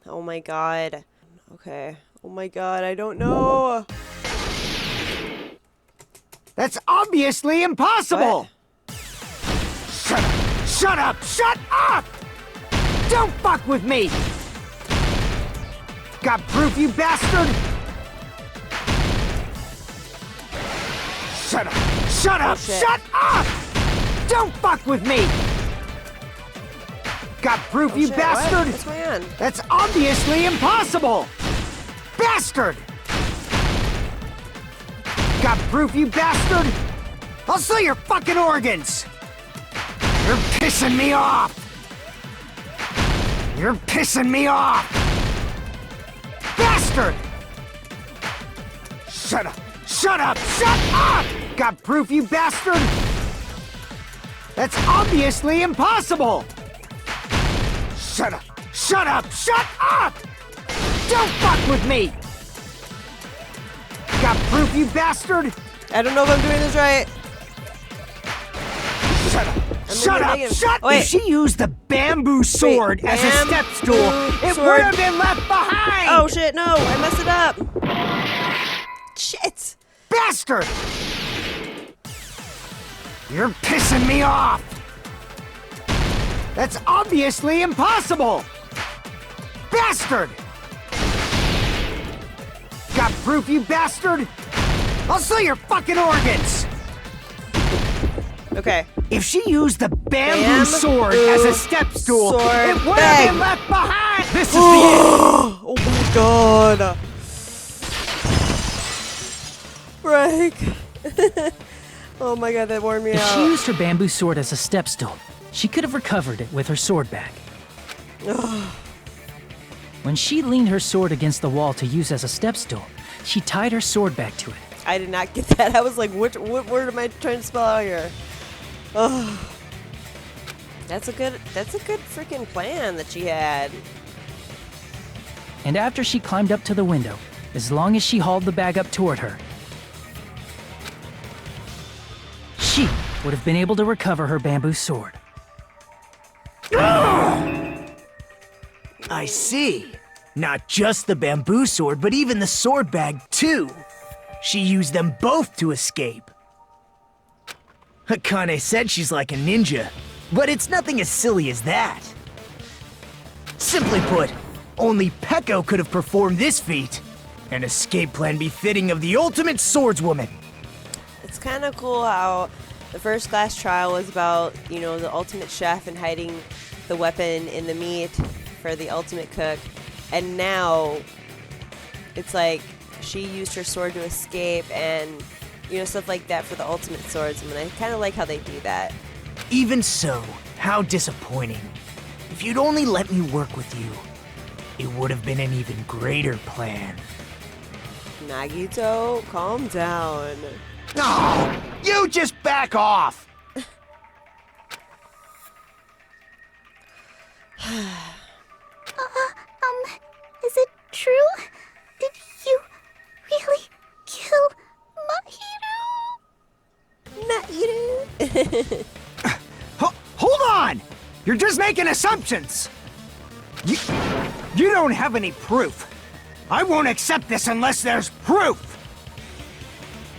Oh my god. Okay. Oh my god, I don't know. That's obviously impossible! What? Shut up! Shut up! Shut up! Don't fuck with me! Got proof, you bastard? Shut up! Shut up! Shut up! Don't fuck with me! Got proof, you bastard? What's going on? That's obviously impossible! Bastard! Got proof, you bastard? I'll sell your fucking organs! You're pissing me off! You're pissing me off! Bastard! Shut up! Shut up! Shut up! Got proof, you bastard? That's obviously impossible! Shut up! Shut up! Shut up! Don't fuck with me! Got proof, you bastard? I don't know if I'm doing this right. Shut up! Shut up! Shut up! If she used the bamboo sword as a step stool, it would have been left behind! Oh shit, no! I messed it up! Shit! Bastard! You're pissing me off! That's obviously impossible! Bastard! Got proof, you bastard? I'll sell your fucking organs! Okay. If she used the bamboo sword as a step stool, it would have been left behind! This is the end! Oh my god! Break! Oh my god, that warned me out. If she used her bamboo sword as a step stool, she could have recovered it with her sword bag. When she leaned her sword against the wall to use as a step stool, she tied her sword back to it. I did not get that. I was like, what word am I trying to spell out here? Oh. That's a good freaking plan that she had. And after she climbed up to the window, as long as she hauled the bag up toward her, she would have been able to recover her bamboo sword. I see. Not just the bamboo sword, but even the sword bag, too. She used them both to escape. Akane said she's like a ninja, but it's nothing as silly as that. Simply put, only Peko could have performed this feat. An escape plan befitting of the ultimate swordswoman. It's kind of cool how the first class trial was about, the ultimate chef and hiding the weapon in the meat for the ultimate cook. And now it's like she used her sword to escape and, stuff like that for the ultimate swordsman. I kind of like how they do that. Even so, how disappointing. If you'd only let me work with you, it would have been an even greater plan. Nagito, calm down. No! You just back off! Is it true? Did you really kill Mahiru? Hold on! You're just making assumptions! You don't have any proof. I won't accept this unless there's proof!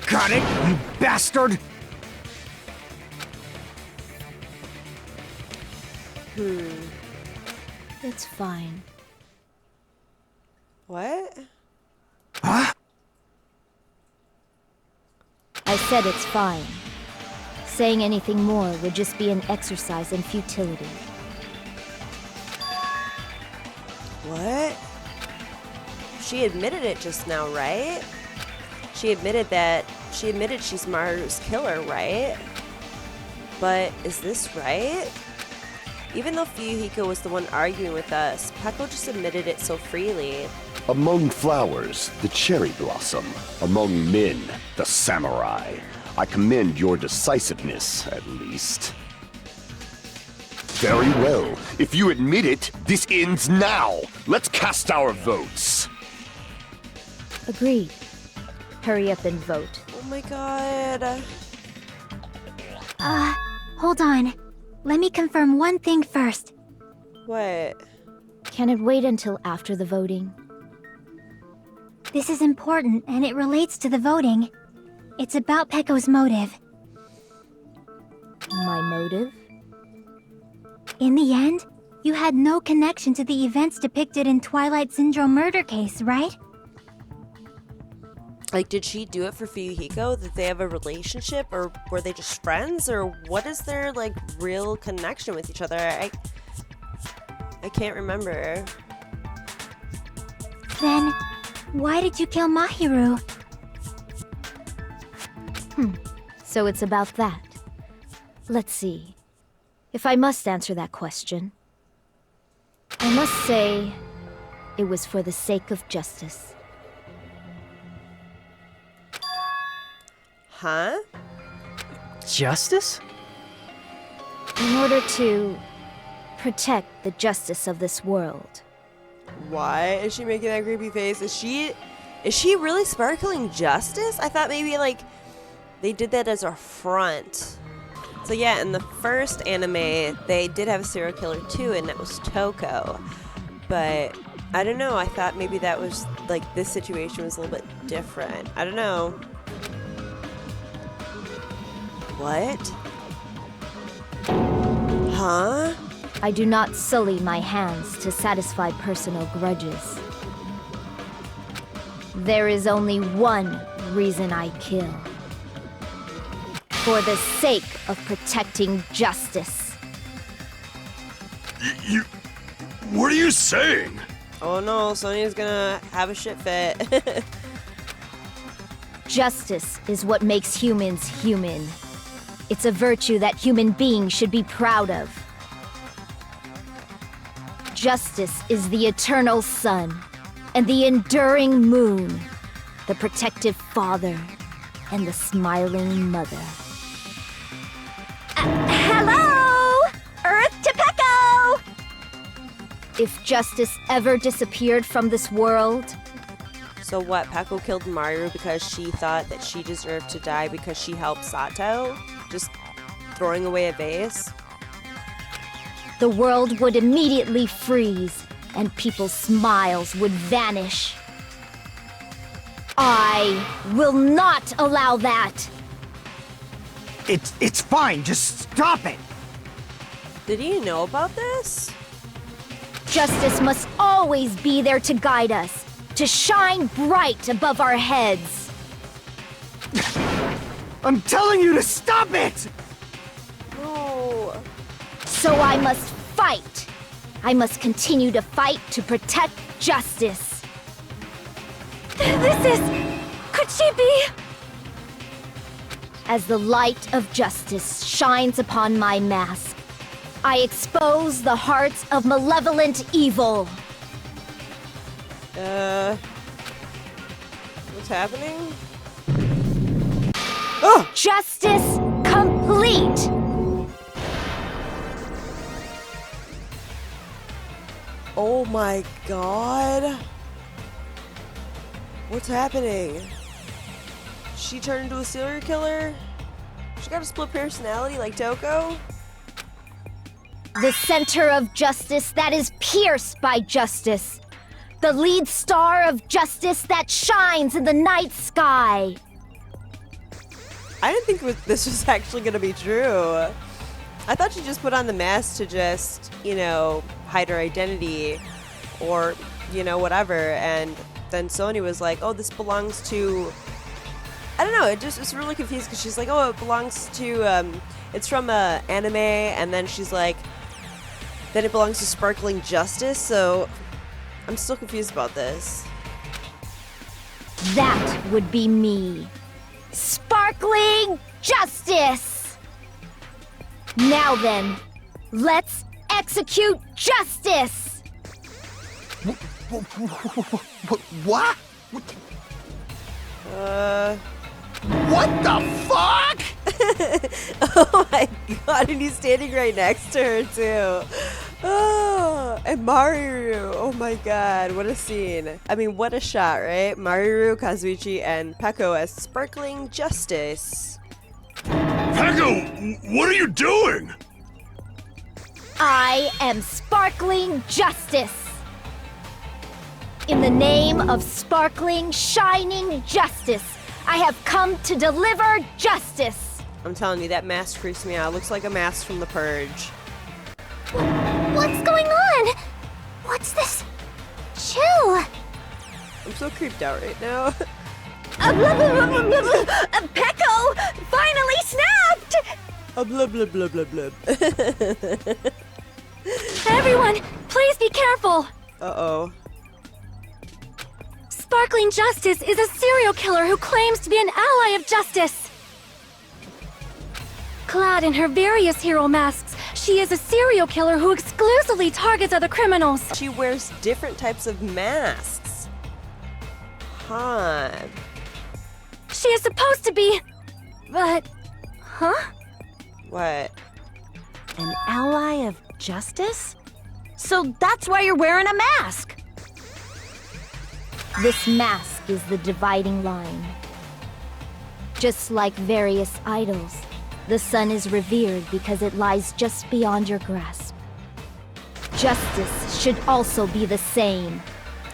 Got it, you bastard? It's fine. What? Huh? I said it's fine. Saying anything more would just be an exercise in futility. What? She admitted it just now, right? She admitted she's Mahiru's killer, right? But is this right? Even though Fuyohiko was the one arguing with us, Peko just admitted it so freely. Among flowers, the cherry blossom. Among men, the samurai. I commend your decisiveness, at least. Very well. If you admit it, this ends now. Let's cast our votes. Agreed. Hurry up and vote. Oh my god. Hold on. Let me confirm one thing first. What? Can it wait until after the voting? This is important, and it relates to the voting. It's about Peko's motive. My motive? In the end, you had no connection to the events depicted in Twilight Syndrome murder case, right? Like, did she do it for Fuyohiko? Did they have a relationship, or were they just friends, or what is their, like, real connection with each other? I can't remember. Then, why did you kill Mahiru? So it's about that. Let's see. If I must answer that question, I must say it was for the sake of justice. Huh? Justice? In order to protect the justice of this world. Why is she making that creepy face? Is she really sparkling justice? I thought maybe, like, they did that as a front. So yeah, in the first anime, they did have a serial killer too, and that was Toko. But I don't know, I thought maybe that was, like, this situation was a little bit different. I don't know. What? Huh? I do not sully my hands to satisfy personal grudges. There is only one reason I kill. For the sake of protecting justice. What are you saying? Oh no, Sonia's gonna have a shit fit. Justice is what makes humans human. It's a virtue that human beings should be proud of. Justice is the eternal sun and the enduring moon, the protective father and the smiling mother. Hello! Earth to Peko! If justice ever disappeared from this world... So what, Peko killed Mahiru because she thought that she deserved to die because she helped Sato? Just throwing away a vase? The world would immediately freeze, and people's smiles would vanish. I will not allow that! It's fine, just stop it! Did he know about this? Justice must always be there to guide us, to shine bright above our heads. I'm telling you to stop it! No. So I must fight. I must continue to fight to protect justice. This is... Could she be... As the light of justice shines upon my mask, I expose the hearts of malevolent evil. What's happening? Oh! Justice complete! Oh my god. What's happening? She turned into a serial killer? She got a split personality like Toko? The center of justice that is pierced by justice. The lead star of justice that shines in the night sky. I didn't think this was actually going to be true. I thought she just put on the mask to just, you know, hide her identity or, you know, whatever. And then Sonia was like, oh, this belongs to... I don't know, it's really confused because she's like, oh, it belongs to, it's from anime, and then she's like, then it belongs to Sparkling Justice, so I'm still confused about this. That would be me. Sparkling Justice! Now then, let's execute justice! What? What the fuck? Oh my god, and he's standing right next to her too. Oh, and Mahiru. Oh my god, what a scene. I mean, what a shot, right? Mahiru, Kazuichi, and Peko as Sparkling Justice. Peko, what are you doing? I am Sparkling Justice. In the name of sparkling, shining justice, I have come to deliver justice. I'm telling you, that mask creeps me out. It looks like a mask from The Purge. What's going on? What's this? Chill. I'm so creeped out right now. Peko finally snapped! Blah, blah, blah, blah, blah. Everyone, please be careful. Uh-oh. Sparkling Justice is a serial killer who claims to be an ally of justice. Clad in her various hero masks, she is a serial killer who exclusively targets other criminals. She wears different types of masks. Huh. She is supposed to be... But... Huh? What? An ally of justice? So that's why you're wearing a mask. This mask is the dividing line. Just like various idols, the sun is revered because it lies just beyond your grasp. Justice should also be the same.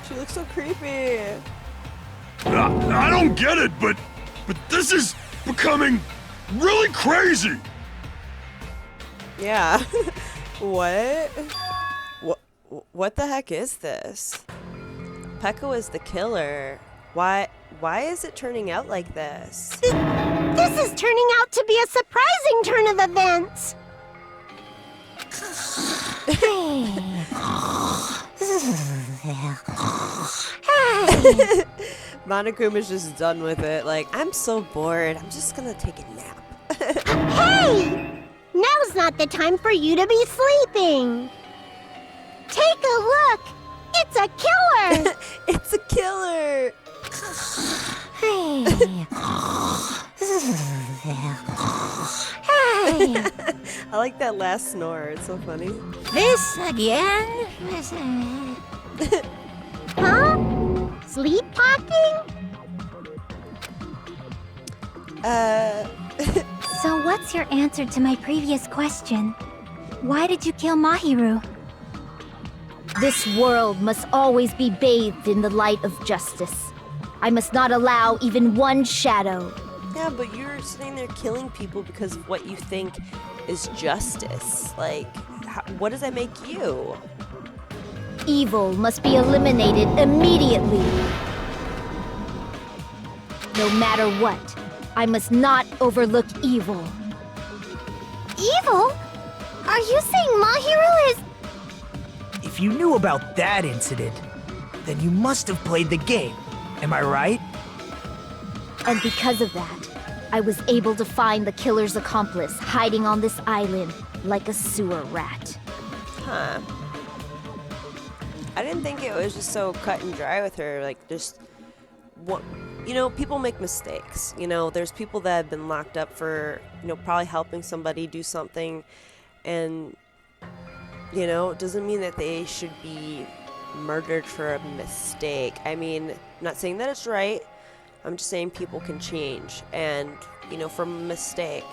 She looks so creepy. I don't get it, but this is becoming really crazy. Yeah. What? What the heck is this? Peko is the killer. Why is it turning out like this? This is turning out to be a surprising turn of events. Monokuma's just done with it. Like, I'm so bored. I'm just gonna take a nap. Hey! Now's not the time for you to be sleeping. Take a look. It's a killer. It's a killer. Hey. I like that last snore. It's so funny. This again? Huh? Sleep talking? So what's your answer to my previous question? Why did you kill Mahiru? This world must always be bathed in the light of justice. I must not allow even one shadow. Yeah, but you're sitting there killing people because of what you think is justice. Like, what does that make you? Evil must be eliminated immediately. No matter what, I must not overlook evil. Evil? Are you saying Mahiru is... If you knew about that incident, then you must have played the game. Am I right? And because of that, I was able to find the killer's accomplice hiding on this island like a sewer rat. Huh. I didn't think it was just so cut and dry with her. Like, just what, you know, people make mistakes. You know, there's people that have been locked up for, you know, probably helping somebody do something, and you know, it doesn't mean that they should be murdered for a mistake. I mean, I'm not saying that it's right. I'm just saying people can change, and you know, from a mistake.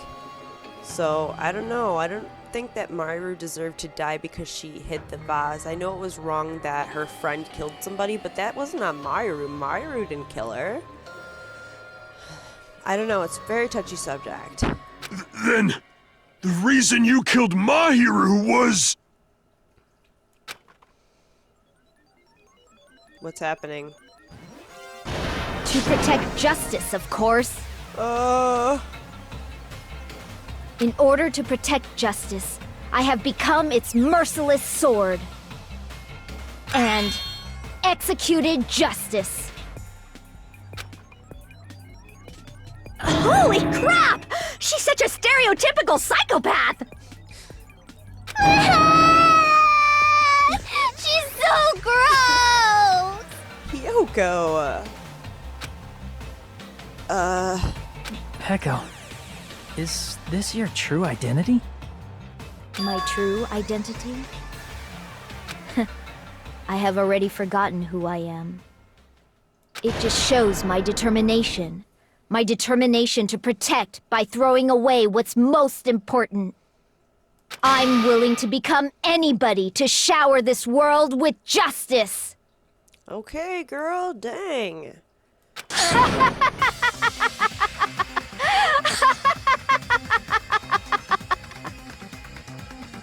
So I don't know. I don't think that Mahiru deserved to die because she hid the vase. I know it was wrong that her friend killed somebody, but that wasn't on Mahiru. Mahiru didn't kill her. I don't know. It's a very touchy subject. Then the reason you killed Mahiru was... What's happening? To protect justice, of course. In order to protect justice, I have become its merciless sword. And executed justice. Holy crap! She's such a stereotypical psychopath! She's so gross! Hyoko! Peko, is this your true identity? My true identity? I have already forgotten who I am. It just shows my determination. My determination to protect by throwing away what's most important. I'm willing to become anybody to shower this world with justice. Okay, girl, dang.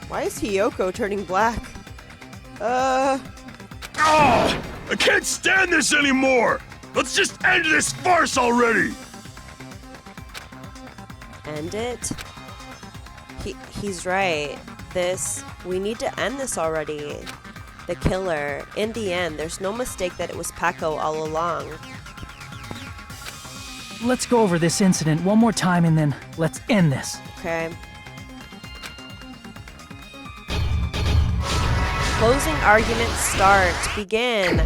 Why is Hyoko turning black? Oh, I can't stand this anymore! Let's just end this farce already! End it? He's right. We need to end this already. The killer, in the end, there's no mistake that it was Peko all along. Let's go over this incident one more time and then let's end this. Okay. Closing argument start. Begin.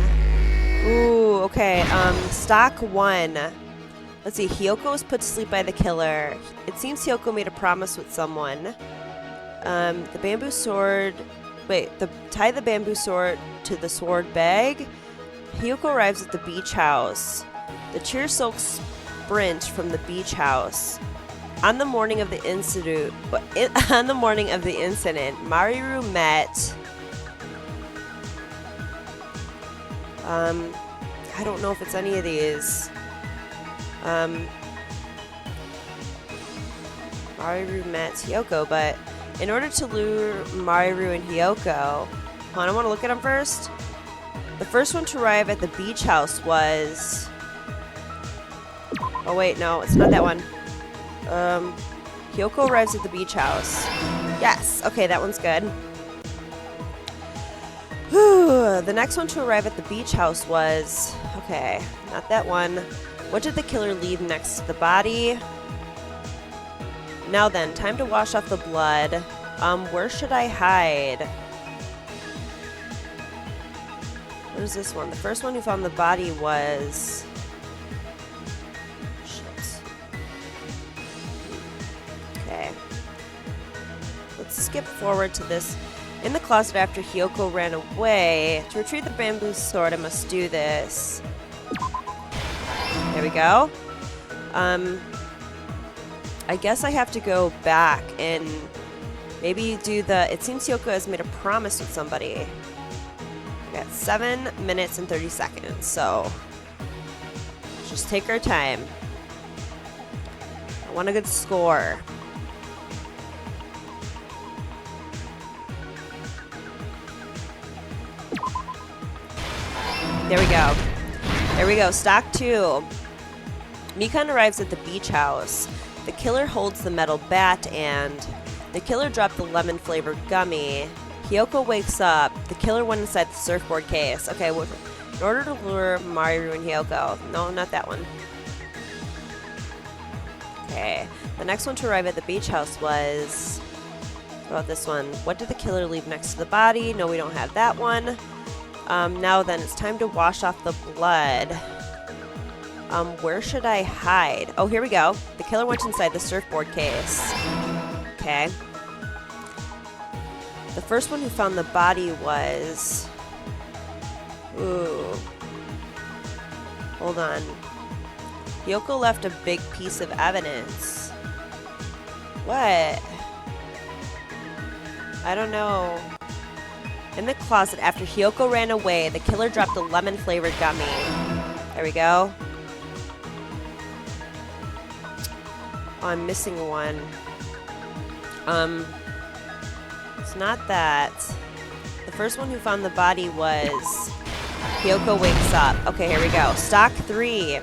Ooh, okay. Stock 1. Let's see. Hyoko was put to sleep by the killer. It seems Hyoko made a promise with someone. The bamboo sword... Wait, tie the bamboo sword to the sword bag. Hyoko arrives at the beach house. The cheer-soaked sprint from the beach house. On the morning of the incident, Mahiru met... I don't know if it's any of these. Mahiru met Hyoko, but in order to lure Mahiru and Hyoko... Hold on, I want to look at them first. The first one to arrive at the beach house was... Oh wait, no, it's not that one. Hyoko arrives at the beach house. Yes, okay, that one's good. The next one to arrive at the beach house was... Okay, not that one. What did the killer leave next to the body? Now then, time to wash off the blood. Where should I hide? What is this one? The first one who found the body was... Shit. Okay. Let's skip forward to this. In the closet after Hyoko ran away. To retrieve the bamboo sword, I must do this. There we go. I guess I have to go back and maybe do the... It seems Hyoko has made a promise with somebody. I got 7 minutes and 30 seconds, so... Let's just take our time. I want a good score. There we go. There we go. Stock 2. Mikan arrives at the beach house. The killer holds the metal bat and the killer dropped the lemon-flavored gummy. Hioko wakes up. The killer went inside the surfboard case. Okay, in order to lure Mahiru and Hioko. No, not that one. Okay. The next one to arrive at the beach house was... What about this one? What did the killer leave next to the body? No, we don't have that one. Now then, it's time to wash off the blood. Where should I hide? Oh, here we go. The killer went inside the surfboard case. Okay. The first one who found the body was... Ooh. Hold on. Hioko left a big piece of evidence. What? I don't know. In the closet, after Hioko ran away, the killer dropped a lemon-flavored gummy. There we go. Oh, I'm missing one. It's not that. The first one who found the body was... Hioko wakes up. Okay, here we go. Stock 3.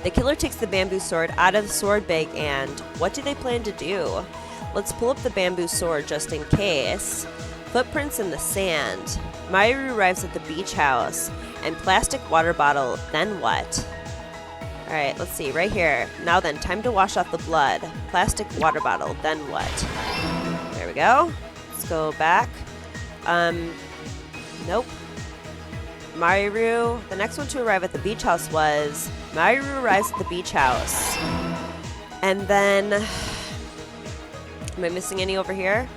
The killer takes the bamboo sword out of the sword bag and... What do they plan to do? Let's pull up the bamboo sword just in case. Footprints in the sand. Mahiru arrives at the beach house. And plastic water bottle. Then what? Alright, let's see. Right here. Now then, time to wash off the blood. Plastic water bottle. Then what? There we go. Let's go back. Nope. Mahiru. The next one to arrive at the beach house was... Mahiru arrives at the beach house. And then... Am I missing any over here?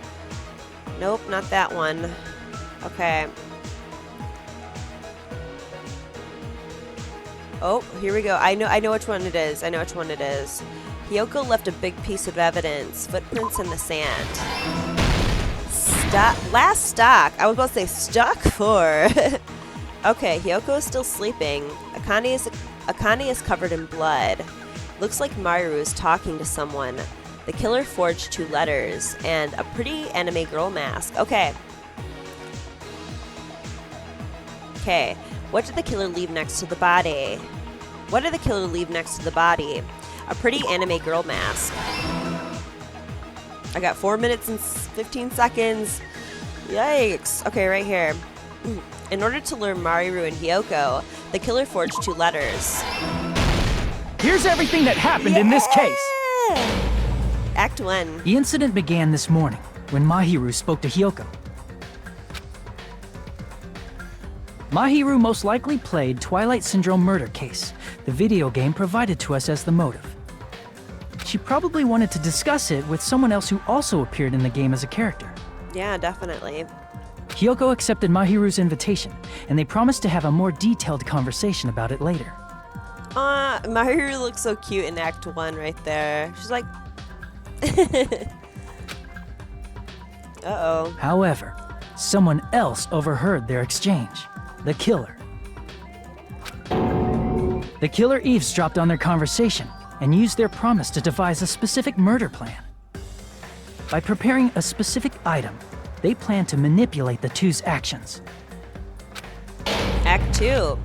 Nope, not that one. Okay. Oh, here we go. I know which one it is. I know which one it is. Hioko left a big piece of evidence. Footprints in the sand. Last stock. I was about to say stock 4. Okay, Hioko is still sleeping. Akane is covered in blood. Looks like Mahiru is talking to someone. The killer forged 2 letters and a pretty anime girl mask. Okay. Okay. What did the killer leave next to the body? What did the killer leave next to the body? A pretty anime girl mask. I got 4 minutes and 15 seconds. Yikes. Okay, right here. In order to lure Mahiru and Hioko, the killer forged 2 letters. Here's everything that happened in this case. Act 1. The incident began this morning when Mahiru spoke to Hioko. Mahiru most likely played Twilight Syndrome Murder Case, the video game provided to us as the motive. She probably wanted to discuss it with someone else who also appeared in the game as a character. Yeah, definitely. Hyoko accepted Mahiru's invitation, and they promised to have a more detailed conversation about it later. Mahiru looks so cute in Act 1 right there. She's like... Uh-oh. However, someone else overheard their exchange. The killer. The killer eavesdropped on their conversation and used their promise to devise a specific murder plan. By preparing a specific item, they planned to manipulate the two's actions. Act 2.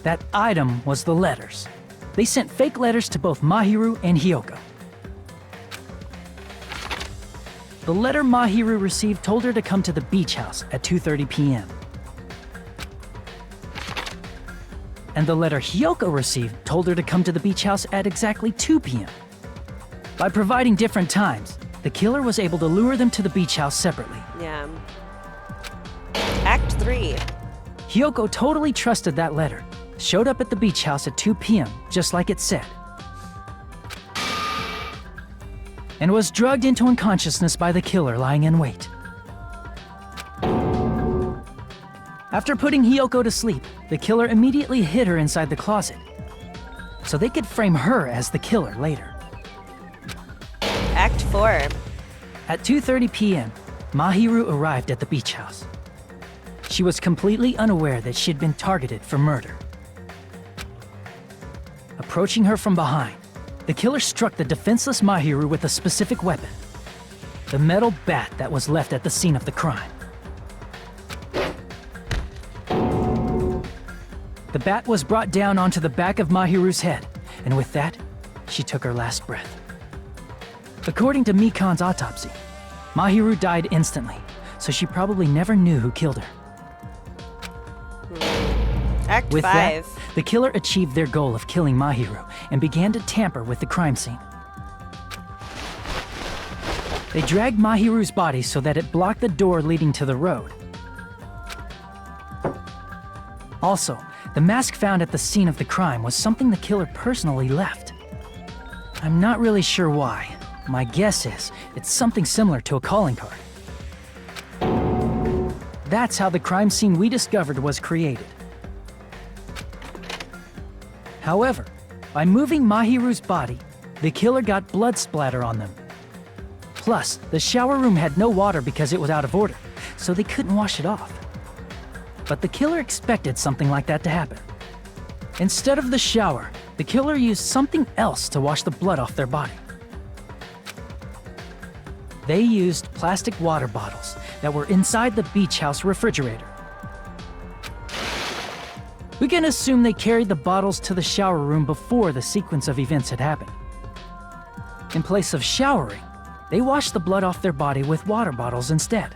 That item was the letters. They sent fake letters to both Mahiru and Hioko. The letter Mahiru received told her to come to the beach house at 2:30 p.m. And the letter Hioko received told her to come to the beach house at exactly 2 p.m. By providing different times, the killer was able to lure them to the beach house separately. Yeah. Act 3. Hioko totally trusted that letter, showed up at the beach house at 2 p.m., just like it said, and was drugged into unconsciousness by the killer lying in wait. After putting Hioko to sleep, the killer immediately hid her inside the closet, so they could frame her as the killer later. Act 4. At 2:30 p.m., Mahiru arrived at the beach house. She was completely unaware that she'd been targeted for murder. Approaching her from behind, the killer struck the defenseless Mahiru with a specific weapon, the metal bat that was left at the scene of the crime. the bat was brought down onto the back of Mahiru's head, and with that, she took her last breath. According to Mikan's autopsy, Mahiru died instantly, so she probably never knew who killed her. Act With 5. that, the killer achieved their goal of killing Mahiru and began to tamper with the crime scene. They dragged Mahiru's body so that it blocked the door leading to the road. Also, the mask found at the scene of the crime was something the killer personally left. I'm not really sure why. My guess is it's something similar to a calling card. That's how the crime scene we discovered was created. However, by moving Mahiru's body, the killer got blood splatter on them. Plus, the shower room had no water because it was out of order, so they couldn't wash it off. But the killer expected something like that to happen. Instead of the shower, the killer used something else to wash the blood off their body. They used plastic water bottles that were inside the beach house refrigerator. We can assume they carried the bottles to the shower room before the sequence of events had happened. In place of showering, they washed the blood off their body with water bottles instead.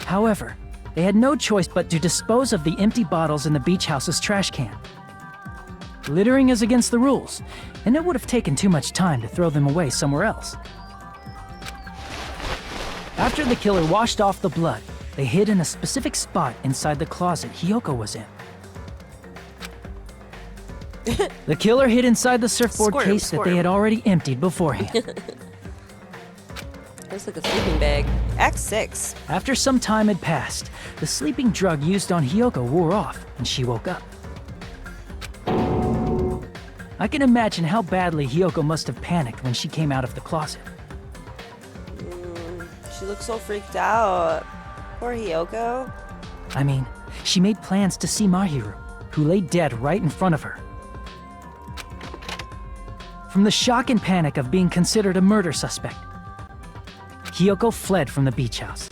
However, they had no choice but to dispose of the empty bottles in the beach house's trash can. Littering is against the rules, and it would have taken too much time to throw them away somewhere else. After the killer washed off the blood, they hid in a specific spot inside the closet Hioko was in. The killer hid inside the surfboard case that they had already emptied beforehand. Looks like a sleeping bag. Act 6. After some time had passed, the sleeping drug used on Hioko wore off, and she woke up. I can imagine how badly Hioko must have panicked when she came out of the closet. She looks so freaked out. Poor Hioko. I mean, she made plans to see Mahiru, who lay dead right in front of her. From the shock and panic of being considered a murder suspect, Hioko fled from the beach house.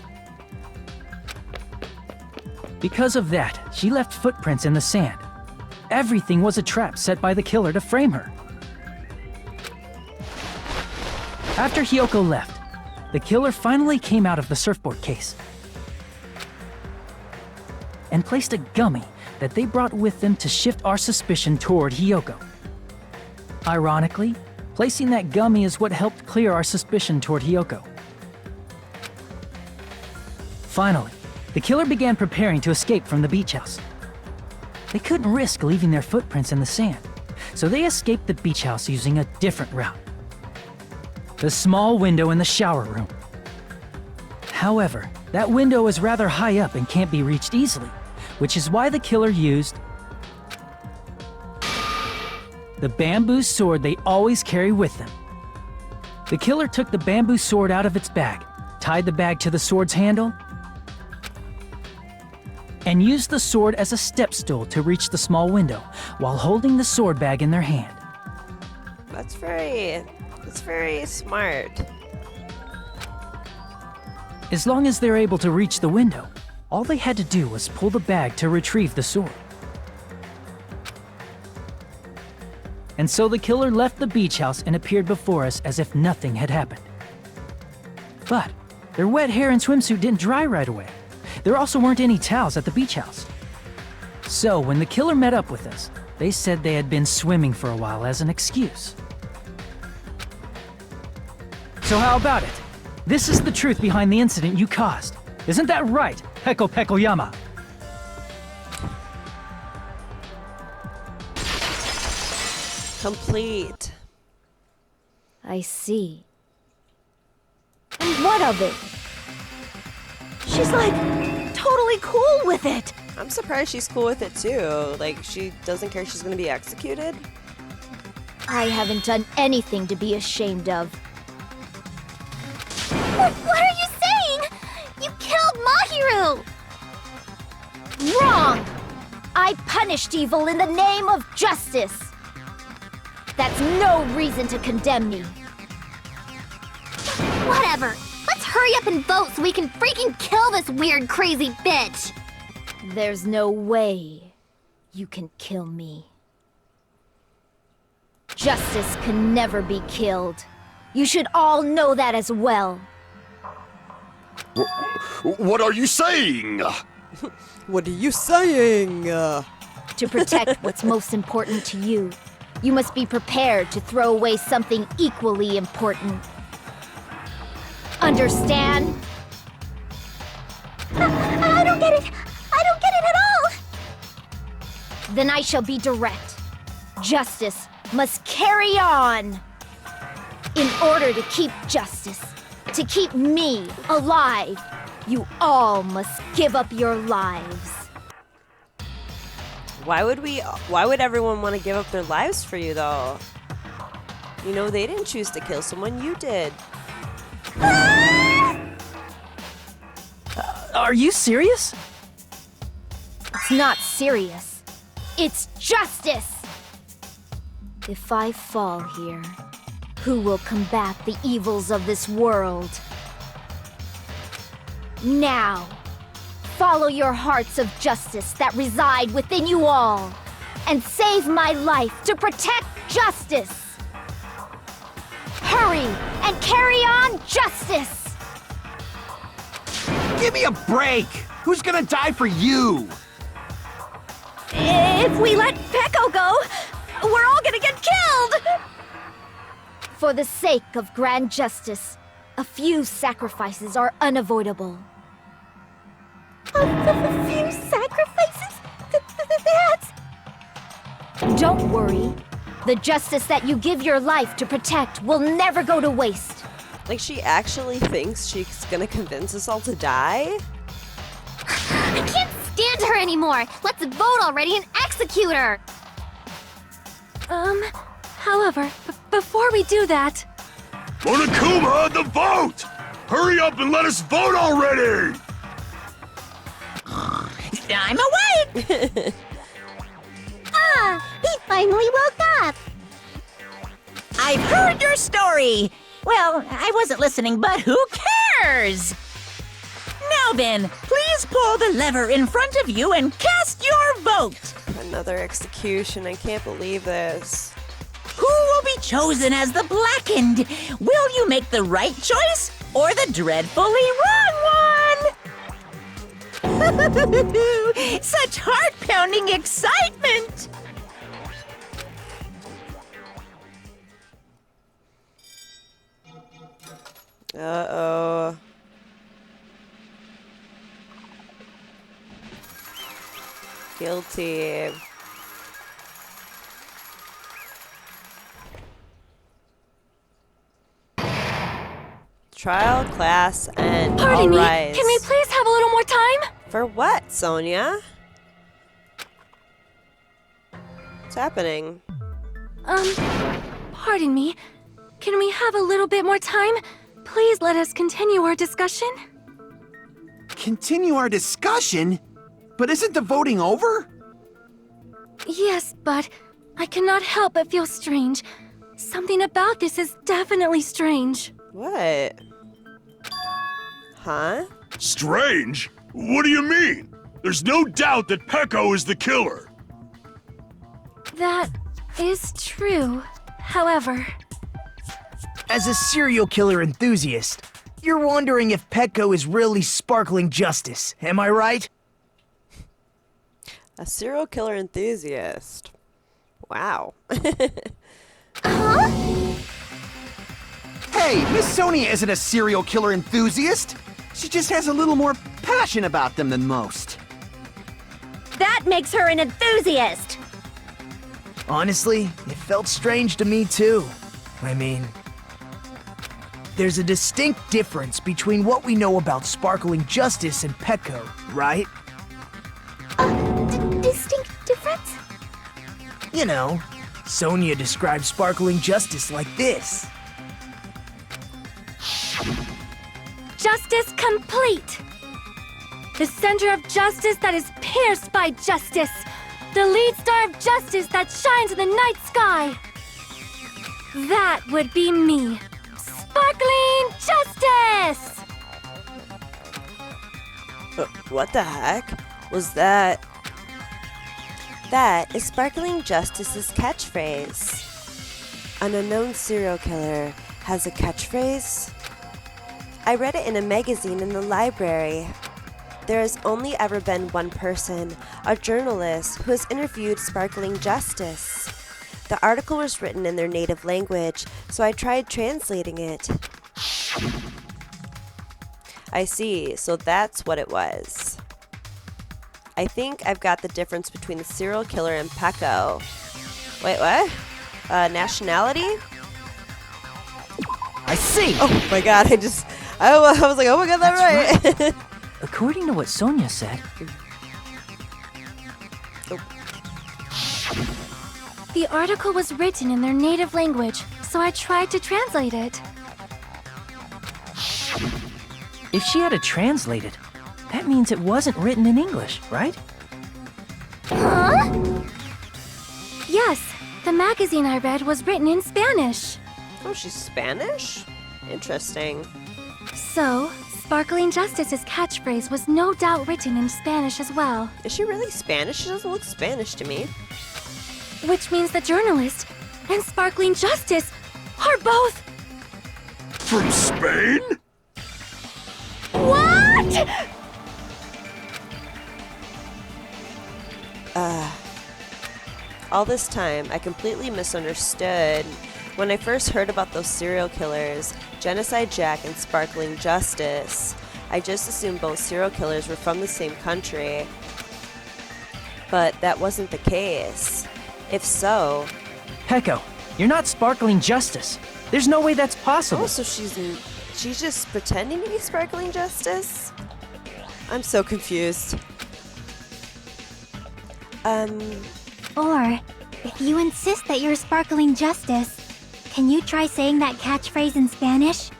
Because of that, she left footprints in the sand. Everything was a trap set by the killer to frame her. After Hioko left, the killer finally came out of the surfboard case and placed a gummy that they brought with them to shift our suspicion toward Hioko. Ironically, placing that gummy is what helped clear our suspicion toward Hioko. Finally, the killer began preparing to escape from the beach house. They couldn't risk leaving their footprints in the sand, so they escaped the beach house using a different route. The small window in the shower room. However, that window is rather high up and can't be reached easily, which is why the killer used the bamboo sword they always carry with them. The killer took the bamboo sword out of its bag, tied the bag to the sword's handle, and used the sword as a step stool to reach the small window while holding the sword bag in their hand. That's very smart. As long as they're able to reach the window, all they had to do was pull the bag to retrieve the sword. And so the killer left the beach house and appeared before us as if nothing had happened. But their wet hair and swimsuit didn't dry right away. There also weren't any towels at the beach house. So when the killer met up with us, they said they had been swimming for a while as an excuse. So how about it? This is the truth behind the incident you caused. Isn't that right, Peko Pekoyama? Complete. I see. And what of it? She's like totally cool with it. I'm surprised she's cool with it too. Like, she doesn't care she's gonna be executed. I haven't done anything to be ashamed of. What are you saying? You killed Mahiru! Wrong! I punished evil in the name of justice. That's no reason to condemn me. Whatever. Let's hurry up and vote so we can freaking kill this weird, crazy bitch! There's no way. you can kill me. Justice can never be killed. You should all know that as well. What are you saying? What are you saying? To protect what's most important to you, you must be prepared to throw away something equally important. Understand? I don't get it. I don't get it at all. Then I shall be direct. Justice must carry on. In order to keep justice, to keep me alive, you all must give up your lives. Why would everyone want to give up their lives for you, though? You know, they didn't choose to kill someone, you did. Are you serious? It's not serious. It's justice! If I fall here, who will combat the evils of this world? Now, follow your hearts of justice that reside within you all, and save my life to protect justice! Hurry and carry on justice! Give me a break! Who's gonna die for you? If we let Peko go, we're all gonna get killed! For the sake of grand justice, a few sacrifices are unavoidable. A few sacrifices? That's... Don't worry. The justice that you give your life to protect will never go to waste. Like, she actually thinks she's gonna convince us all to die? I can't stand her anymore! Let's vote already and execute her! However, before we do that... Monokuma, the vote! Hurry up and let us vote already! I'm awake! He finally woke up! I've heard your story! Well, I wasn't listening, but who cares? Now then, please pull the lever in front of you and cast your vote! Another execution, I can't believe this. Who will be chosen as the Blackened? Will you make the right choice or the dreadfully wrong one? Such heart-pounding excitement! Uh-oh. Guilty. Trial, class, and Pardon me, rise. can we please have a little more time? For what, Sonia? What's happening? Pardon me. Can we have a little bit more time? Please let us continue our discussion. Continue our discussion? But isn't the voting over? Yes, but I cannot help but feel strange. Something about this is definitely strange. What? Huh? Strange? What do you mean? There's no doubt that Peko is the killer. That is true. However... As a serial killer enthusiast, you're wondering if Peko is really sparkling justice, am I right? A serial killer enthusiast. Wow. Hey, Miss Sonia isn't a serial killer enthusiast. She just has a little more passion about them than most. That makes her an enthusiast! Honestly, it felt strange to me too. I mean, there's a distinct difference between what we know about sparkling justice and Peko, right? Distinct difference? You know, Sonia describes sparkling justice like this. Justice complete! The center of justice that is pierced by justice! The lead star of justice that shines in the night sky! That would be me! Sparkling justice! What the heck? Was that... That is Sparkling Justice's catchphrase. An unknown serial killer has a catchphrase? I read it in a magazine in the library. There has only ever been one person, a journalist, who has interviewed Sparkling Justice. The article was written in their native language, so I tried translating it. I see, so that's what it was. I think I've got the difference between the serial killer and Peko. Wait, what? Nationality? I see! Oh my god, I was like, oh my god, that's right. According to what Sonia said, The article was written in their native language, so I tried to translate it. if she had it translated, that means it wasn't written in English, right? Huh? Yes, the magazine I read was written in Spanish. Oh, she's Spanish? Interesting. So, Sparkling Justice's catchphrase was no doubt written in Spanish as well. Is she really Spanish? She doesn't look Spanish to me. Which means the journalist and Sparkling Justice are both... From Spain? What?! All this time, I completely misunderstood. When I first heard about those serial killers, Genocide Jack and Sparkling Justice, I just assumed both serial killers were from the same country. But that wasn't the case. If so... Peko, you're not Sparkling Justice. There's no way that's possible. Oh, so she's just pretending to be Sparkling Justice? I'm so confused. Or, if you insist that you're Sparkling Justice, can you try saying that catchphrase in Spanish?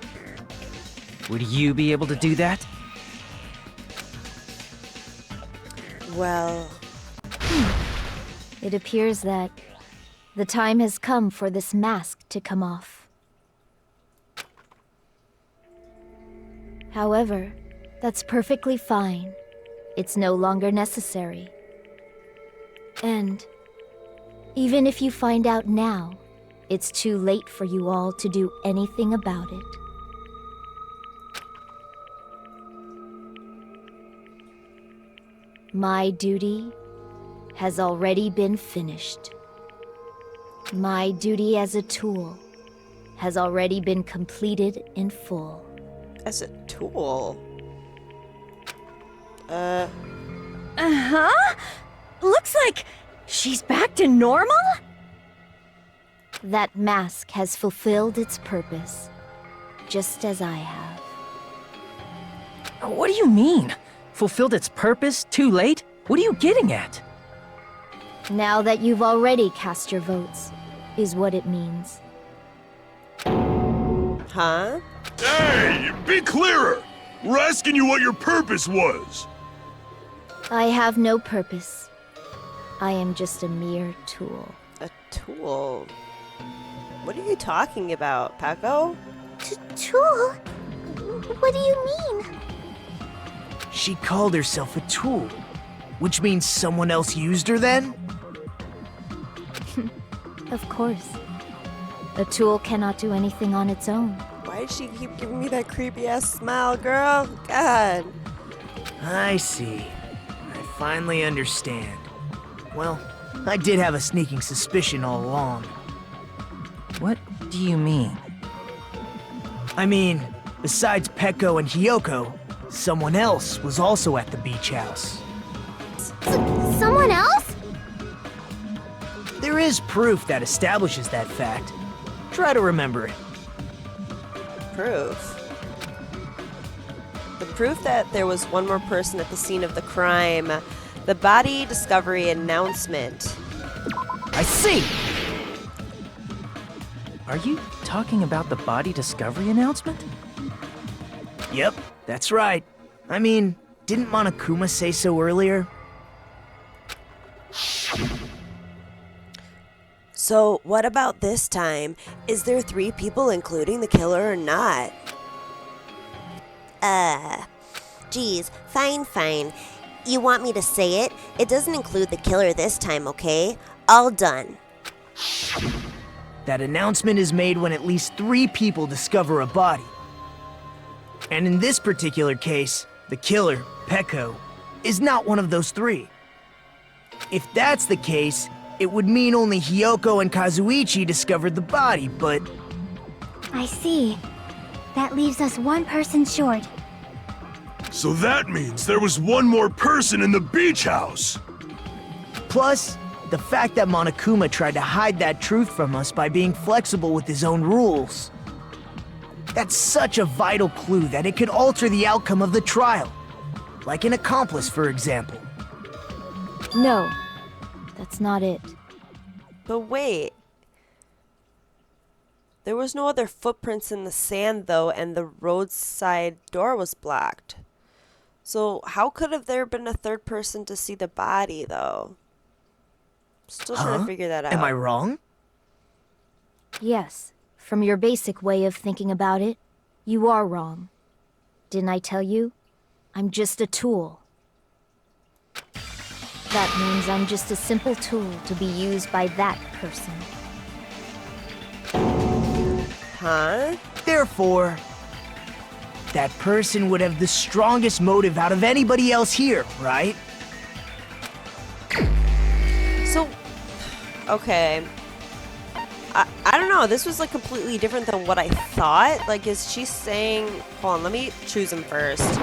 Would you be able to do that? Well... It appears that the time has come for this mask to come off. However, that's perfectly fine. It's no longer necessary. And even if you find out now, it's too late for you all to do anything about it. My duty has already been finished. My duty as a tool has already been completed in full. As a tool? Uh-huh? Looks like she's back to normal? That mask has fulfilled its purpose, just as I have. What do you mean? Fulfilled its purpose? Too late? What are you getting at? Now that you've already cast your votes, is what it means. Huh? Hey, be clearer! We're asking you what your purpose was! I have no purpose. I am just a mere tool. A tool? What are you talking about, Peko? Tool? What do you mean? She called herself a tool, which means someone else used her then? Of course. A tool cannot do anything on its own. Why does she keep giving me that creepy-ass smile, girl? God. I see. I finally understand. Well, I did have a sneaking suspicion all along. What do you mean? I mean, besides Peko and Hioko, someone else was also at the beach house. Someone else? There is proof that establishes that fact. Try to remember it. Proof? The proof that there was one more person at the scene of the crime. The body discovery announcement. I see! Are you talking about the body discovery announcement? Yep, that's right. I mean, didn't Monokuma say so earlier? So, what about this time? Is there 3 people including the killer or not? Geez, fine. You want me to say it? It doesn't include the killer this time, okay? All done. That announcement is made when at least 3 people discover a body. And in this particular case, the killer, Peko, is not one of those 3. If that's the case, it would mean only Hioko and Kazuichi discovered the body, but... I see. That leaves us 1 person short. So that means there was one more person in the beach house! Plus, the fact that Monokuma tried to hide that truth from us by being flexible with his own rules. That's such a vital clue that it could alter the outcome of the trial. Like an accomplice, for example. No, that's not it. But wait. There was no other footprints in the sand, though, and the roadside door was blocked. So how could have there been a 3rd person to see the body, though? Still trying to figure that out. Am I wrong? Yes, from your basic way of thinking about it, you are wrong. Didn't I tell you? I'm just a tool. That means I'm just a simple tool to be used by that person. Huh? Therefore, that person would have the strongest motive out of anybody else here, right? So, okay. I don't know, this was like completely different than what I thought. Like, is she saying... Hold on, let me choose him first.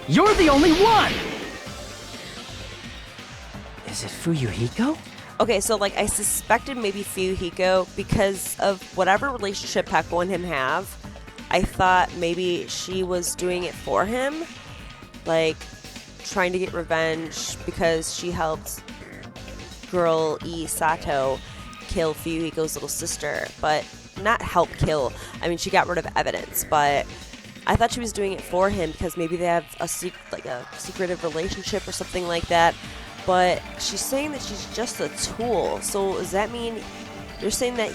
You're the only one! Is it Fuyohiko? Okay, so like I suspected maybe Fuyohiko because of whatever relationship Peko and him have. I thought maybe she was doing it for him. Like, trying to get revenge because she helped girl E. Sato kill Fuyohiko's little sister. But not help kill. I mean, she got rid of evidence, but I thought she was doing it for him because maybe they have a secretive relationship or something like that. But she's saying that she's just a tool. So does that mean you're saying that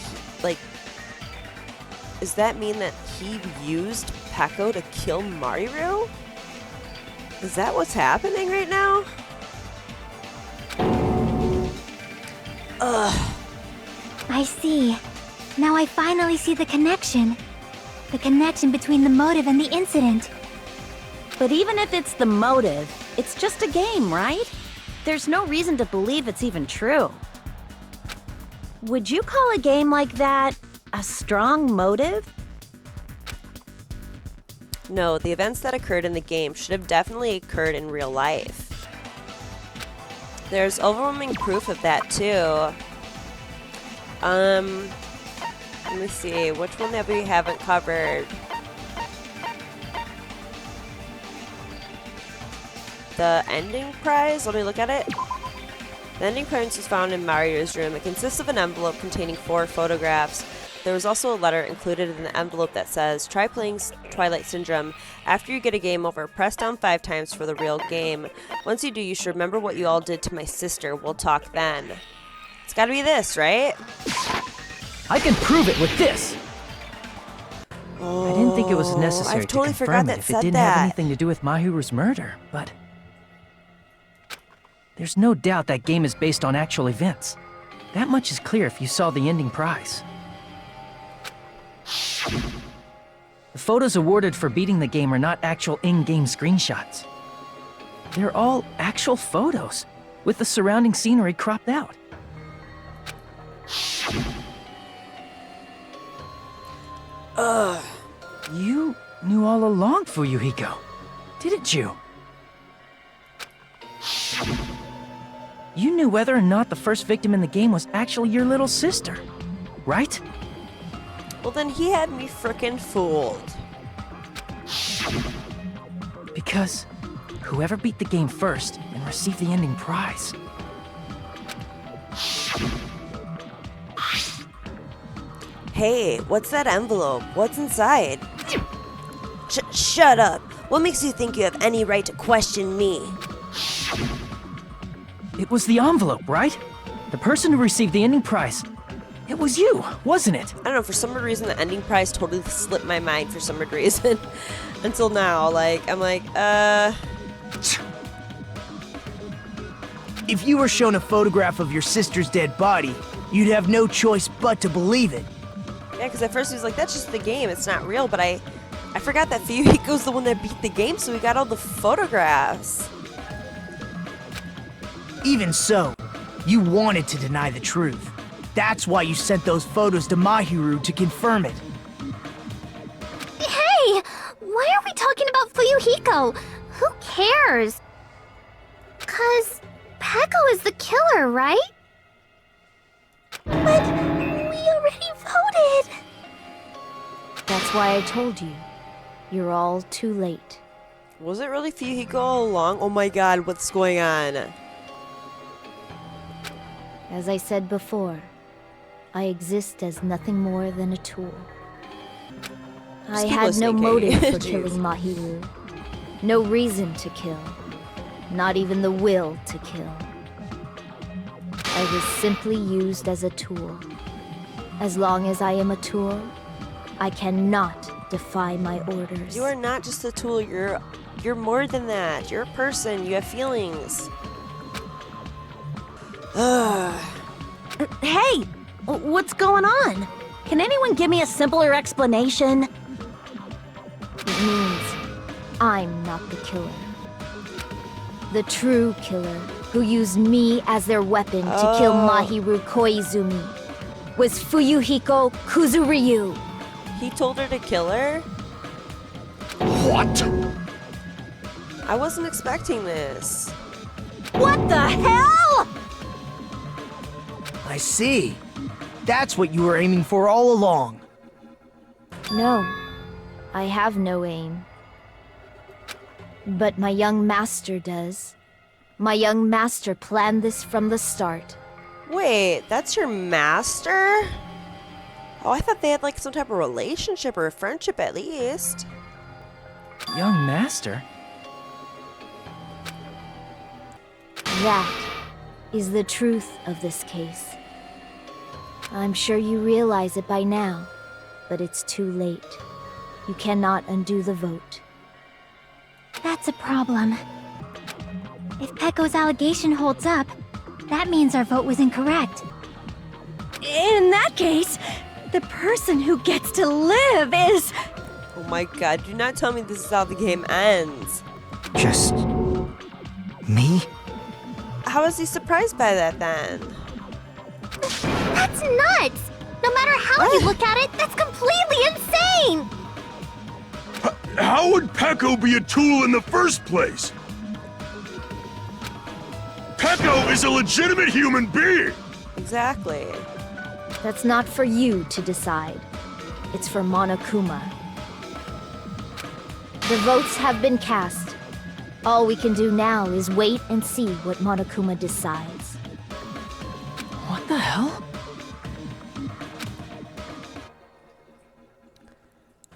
does that mean that he used Peko to kill Mahiru? Is that what's happening right now? Ugh. I see. Now I finally see the connection. The connection between the motive and the incident. But even if it's the motive, it's just a game, right? There's no reason to believe it's even true. Would you call a game like that a strong motive? No, the events that occurred in the game should have definitely occurred in real life. There's overwhelming proof of that too. Let me see, which one that we haven't covered? The ending prize? Let me look at it. The ending prize was found in Mahiru's room. It consists of an envelope containing 4 photographs. There was also a letter included in the envelope that says, "Try playing Twilight Syndrome. After you get a game over, press down 5 times for the real game. Once you do, you should remember what you all did to my sister. We'll talk then." It's gotta be this, right? I can prove it with this! I didn't think it was necessary I've totally to forgot confirm that it if said it didn't that. have anything to do with Mahiru's murder, but... There's no doubt that game is based on actual events. That much is clear if you saw the ending prize. The photos awarded for beating the game are not actual in-game screenshots. They're all actual photos, with the surrounding scenery cropped out. Ugh. You knew all along, Fuyohiko, didn't you? You knew whether or not the first victim in the game was actually your little sister, right? Well, then he had me frickin' fooled. Because whoever beat the game first and received the ending prize. Hey, what's that envelope? What's inside? Shut up! What makes you think you have any right to question me? It was the envelope, right? The person who received the ending prize. It was you, wasn't it? I don't know, for some reason the ending prize totally slipped my mind for some reason. Until now, like, I'm like, If you were shown a photograph of your sister's dead body, you'd have no choice but to believe it. Yeah, because at first he was like, that's just the game, it's not real, but I forgot that Fuyohiko's the one that beat the game, so we got all the photographs. Even so, you wanted to deny the truth. That's why you sent those photos to Mahiru to confirm it. Hey! Why are we talking about Fuyohiko? Who cares? 'Cause Peko is the killer, right? But we already voted. That's why I told you. You're all too late. Was it really Fuyohiko all along? Oh my god, what's going on? As I said before, I exist as nothing more than a tool. I keep had no listening, motive Katie. for killing Mahiru. No reason to kill. Not even the will to kill. I was simply used as a tool. As long as I am a tool, I cannot defy my orders. You are not just a tool, you're more than that. You're a person, you have feelings. Hey! What's going on? Can anyone give me a simpler explanation? It means I'm not the killer. The true killer, who used me as their weapon to kill Mahiru Koizumi, was Fuyohiko Kuzuryu. He told her to kill her? What? I wasn't expecting this. What the hell? I see. That's what you were aiming for all along. No, I have no aim. But my young master does. My young master planned this from the start. Wait, that's your master? Oh, I thought they had like some type of relationship or a friendship at least. Young master? That is the truth of this case. I'm sure you realize it by now, but it's too late. You cannot undo the vote. That's a problem. If Peko's allegation holds up, that means our vote was incorrect. In that case, the person who gets to live is... Oh my god, do not tell me this is how the game ends. Just... me? How is he surprised by that then? That's nuts! No matter how you look at it, that's completely insane! How would Peko be a tool in the first place? Peko is a legitimate human being! Exactly. That's not for you to decide. It's for Monokuma. The votes have been cast. All we can do now is wait and see what Monokuma decides. What the hell?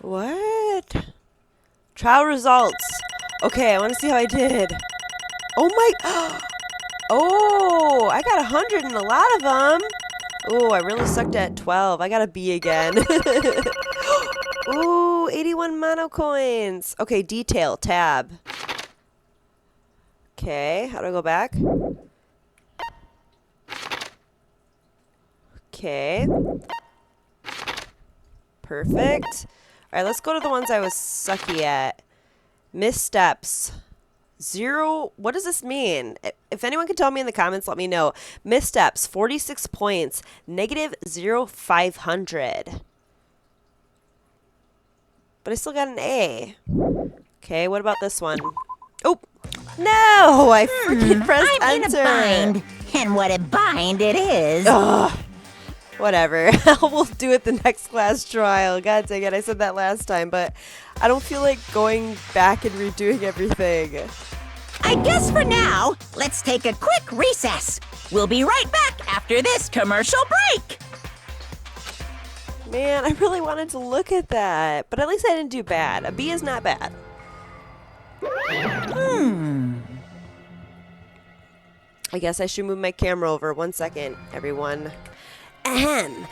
What? Trial results. Okay, I want to see how I did. Oh my... Oh, I got 100 in a lot of them. Oh, I really sucked at 12. I got a B again. Ooh, 81 mono coins. Okay, detail, tab. Okay, how do I go back? Okay. Perfect. Alright, let's go to the ones I was sucky at. Missteps. 0. What does this mean? If anyone can tell me in the comments, let me know. Missteps, 46 points. Negative 0,500. But I still got an A. Okay, what about this one? Oh, no! I freaking pressed I'm enter. in a bind. And what a bind it is. Ugh. Whatever. We'll do it the next class trial. God dang it, I said that last time, but I don't feel like going back and redoing everything. I guess for now, let's take a quick recess. We'll be right back after this commercial break. Man, I really wanted to look at that, but at least I didn't do bad. A B is not bad. I guess I should move my camera over. 1 second, everyone. Ahem.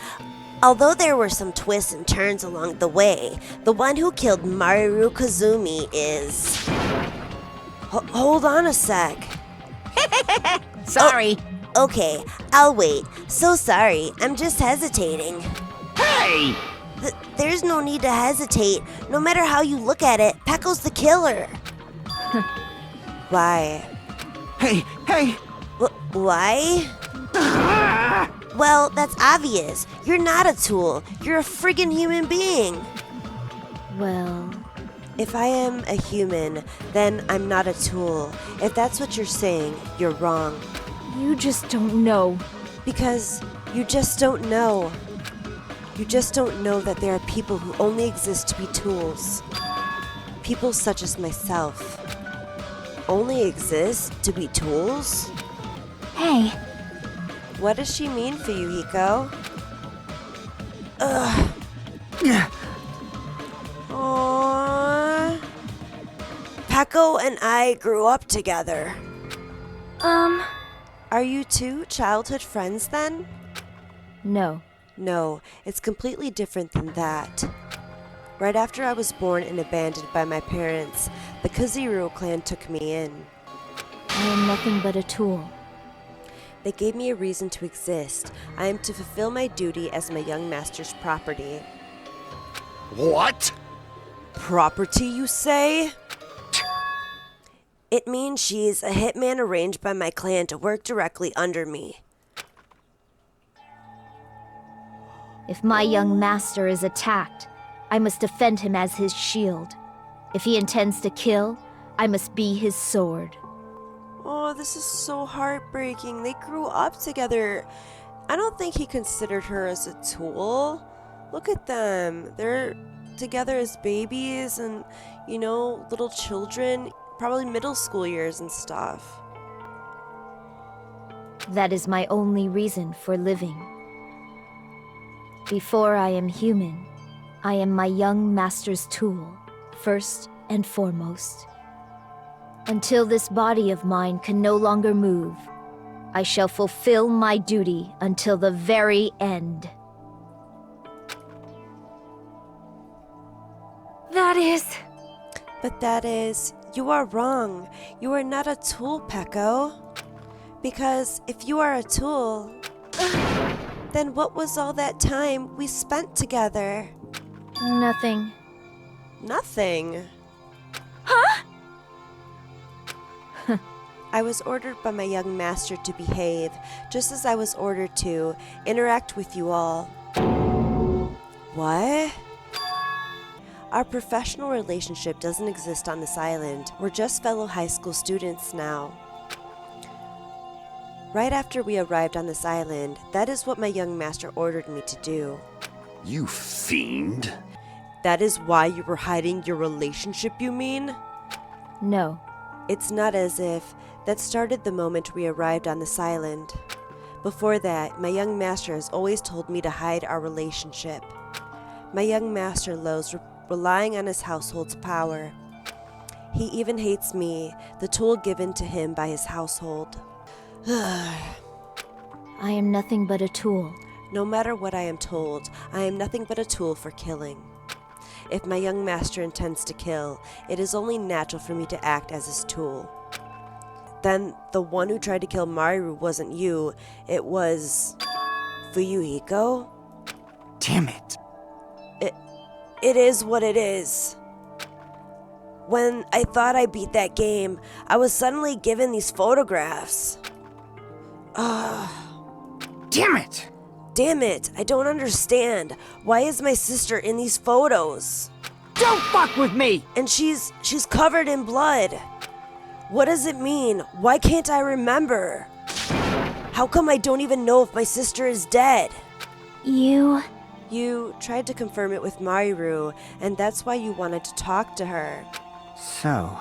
Although there were some twists and turns along the way, the one who killed Mahiru Kazumi is... Hold on a sec. Sorry. Oh, okay, I'll wait. So sorry, I'm just hesitating. Hey! There's no need to hesitate. No matter how you look at it, Peko's the killer. Why? Hey! Why? Well, that's obvious. You're not a tool. You're a friggin' human being. Well, if I am a human, then I'm not a tool. If that's what you're saying, you're wrong. you just don't know. Because you just don't know. You just don't know that there are people who only exist to be tools. People such as myself. Only exist to be tools? Hey. What does she mean, Fuyohiko? Ugh. Aww. Peko and I grew up together. Are you two childhood friends then? No. No, it's completely different than that. Right after I was born and abandoned by my parents, the Kazuichi clan took me in. I am nothing but a tool. They gave me a reason to exist. I am to fulfill my duty as my young master's property. What? Property, you say? It means she's a hitman arranged by my clan to work directly under me. If my young master is attacked, I must defend him as his shield. If he intends to kill, I must be his sword. Oh, this is so heartbreaking. They grew up together. I don't think he considered her as a tool. Look at them. They're together as babies and, little children, probably middle school years and stuff. That is my only reason for living. Before I am human, I am my young master's tool, first and foremost. Until this body of mine can no longer move, I shall fulfill my duty until the very end. That is, you are wrong. You are not a tool, Peko. Because if you are a tool, then what was all that time we spent together? Nothing. Nothing? Huh? I was ordered by my young master to behave, just as I was ordered to interact with you all. What? Our professional relationship doesn't exist on this island. We're just fellow high school students now. Right after we arrived on this island, that is what my young master ordered me to do. You fiend. That is why you were hiding your relationship, you mean? No. It's not as if that started the moment we arrived on this island. Before that, my young master has always told me to hide our relationship. My young master loathes relying on his household's power. He even hates me, the tool given to him by his household. I am nothing but a tool. No matter what I am told, I am nothing but a tool for killing. If my young master intends to kill, it is only natural for me to act as his tool. Then the one who tried to kill Mahiru wasn't you, it was Fuyohiko? Damn it. It is what it is. When I thought I beat that game, I was suddenly given these photographs. Damn it! Damn it, I don't understand. Why is my sister in these photos? Don't fuck with me! And she's covered in blood. What does it mean? Why can't I remember? How come I don't even know if my sister is dead? You tried to confirm it with Mahiru, and that's why you wanted to talk to her. So?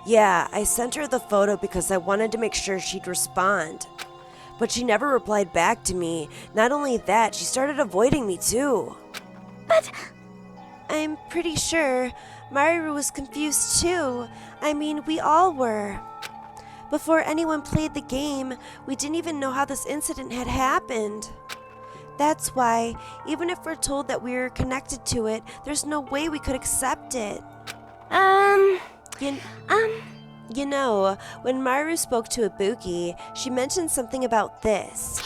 Yeah, I sent her the photo because I wanted to make sure she'd respond. But she never replied back to me. Not only that, she started avoiding me too. But I'm pretty sure Mahiru was confused too. I mean, we all were. Before anyone played the game, we didn't even know how this incident had happened. That's why, even if we're told that we're connected to it, there's no way we could accept it. You know, when Mahiru spoke to Ibuki, she mentioned something about this.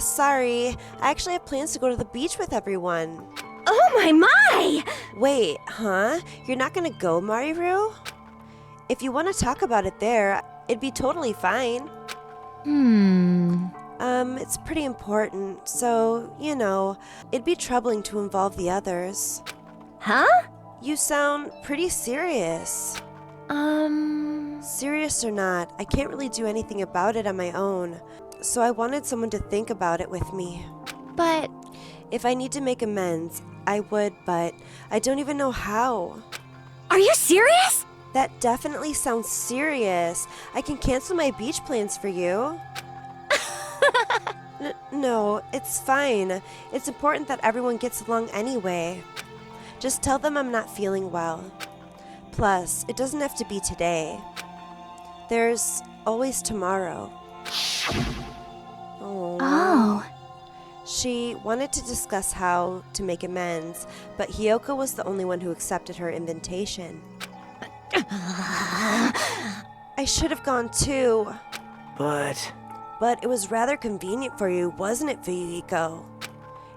Sorry. I actually have plans to go to the beach with everyone. Oh my! Wait, huh? You're not gonna go, Mahiru? If you want to talk about it there, it'd be totally fine. It's pretty important, so, you know, it'd be troubling to involve the others. Huh? You sound pretty serious. Serious or not, I can't really do anything about it on my own, so I wanted someone to think about it with me. But... If I need to make amends, I would, but I don't even know how. Are you serious? That definitely sounds serious. I can cancel my beach plans for you. No, it's fine. It's important that everyone gets along anyway. Just tell them I'm not feeling well. Plus, it doesn't have to be today. There's always tomorrow. Oh. She wanted to discuss how to make amends, but Hioko was the only one who accepted her invitation. I should have gone too. But it was rather convenient for you, wasn't it, Fuyohiko?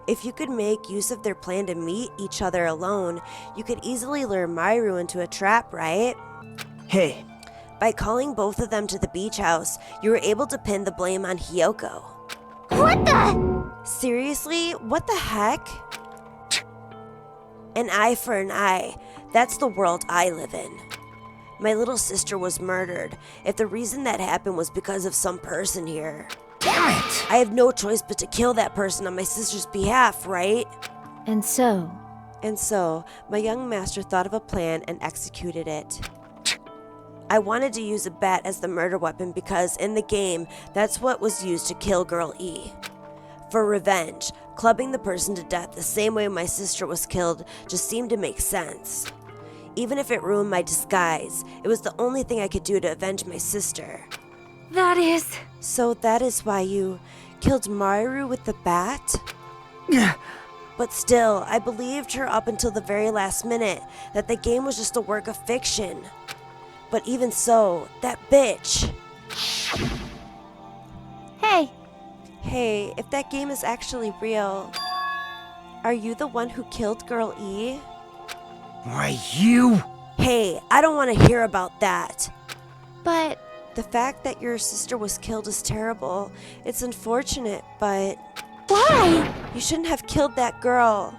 If you could make use of their plan to meet each other alone, you could easily lure Mahiru into a trap, right? hey, By calling both of them to the beach house, you were able to pin the blame on Hioko. What the? Seriously? What the heck? An eye for an eye. That's the world I live in. My little sister was murdered. If the reason that happened was because of some person here, Damn it! I have no choice but to kill that person on my sister's behalf, right? And so, my young master thought of a plan and executed it. I wanted to use a bat as the murder weapon because in the game, that's what was used to kill Girl E. For revenge, clubbing the person to death the same way my sister was killed just seemed to make sense. Even if it ruined my disguise, it was the only thing I could do to avenge my sister. That is... So that is why you killed Mahiru with the bat? But still, I believed her up until the very last minute that the game was just a work of fiction. But even so, that bitch. Hey, if that game is actually real, are you the one who killed Girl E? Why, you? Hey, I don't want to hear about that. But... The fact that your sister was killed is terrible. It's unfortunate, but... Why? You shouldn't have killed that girl.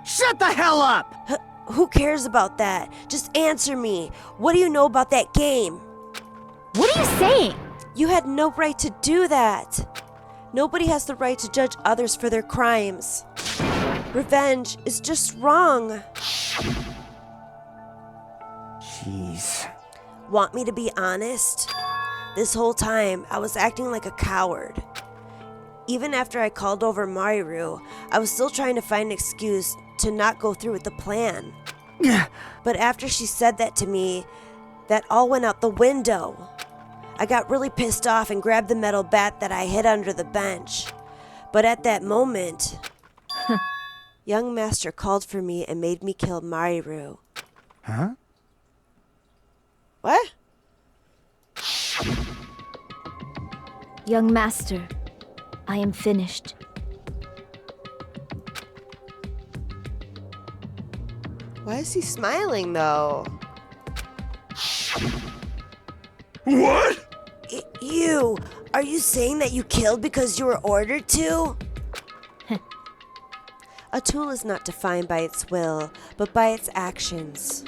Shut the hell up! Who cares about that? Just answer me. What do you know about that game? What are you saying? You had no right to do that. Nobody has the right to judge others for their crimes. Revenge is just wrong. Jeez. Want me to be honest? This whole time, I was acting like a coward. Even after I called over Mahiru, I was still trying to find an excuse to not go through with the plan. But after she said that to me, that all went out the window. I got really pissed off and grabbed the metal bat that I hid under the bench. But at that moment, young master called for me and made me kill Mahiru. Huh? What? young master, I am finished. Why is he smiling, though? What? You! Are you saying that you killed because you were ordered to? A tool is not defined by its will, but by its actions.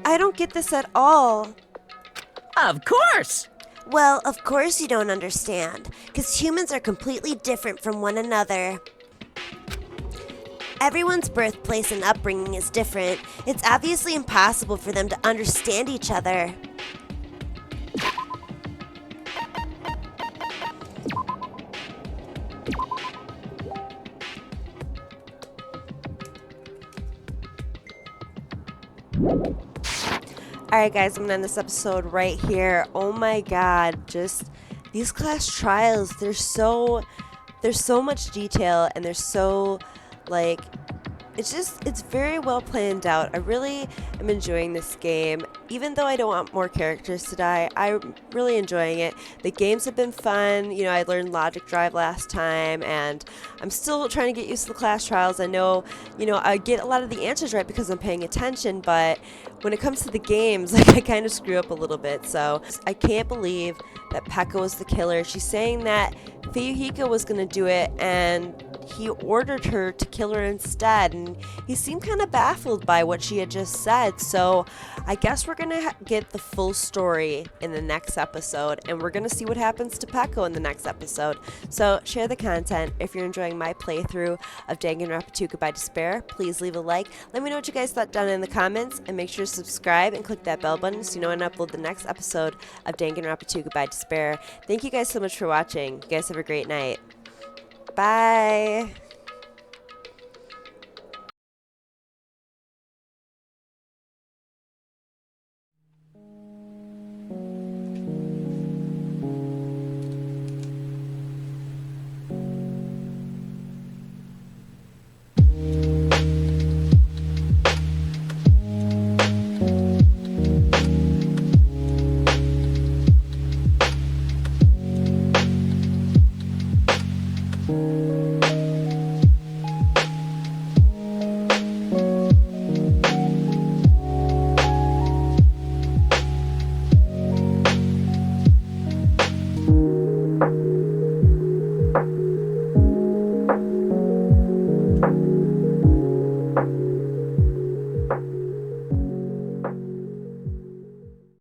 I don't get this at all. Of course! Well, of course you don't understand, because humans are completely different from one another. Everyone's birthplace and upbringing is different. It's obviously impossible for them to understand each other. Alright guys, I'm gonna end this episode right here. Oh my god, just these class trials, there's so much detail and they're so like it's very well planned out. I really am enjoying this game. Even though I don't want more characters to die, I'm really enjoying it. The games have been fun. You know, I learned Logic Drive last time, and I'm still trying to get used to the class trials. I know, you know, I get a lot of the answers right because I'm paying attention, but when it comes to the games, like, I kind of screw up a little bit. So I can't believe that Peko is the killer. She's saying that Fuyohiko was going to do it, and he ordered her to kill her instead, and he seemed kind of baffled by what she had just said. So I guess we're gonna get the full story in the next episode, and we're gonna see what happens to Peko in the next episode. So share the content. If you're enjoying my playthrough of Danganronpa 2 Goodbye Despair, please leave a like. Let me know what you guys thought down in the comments, and make sure to subscribe and click that bell button so you know when I upload the next episode of Danganronpa 2 Goodbye Despair. Thank you guys so much for watching. You guys have a great night. Bye!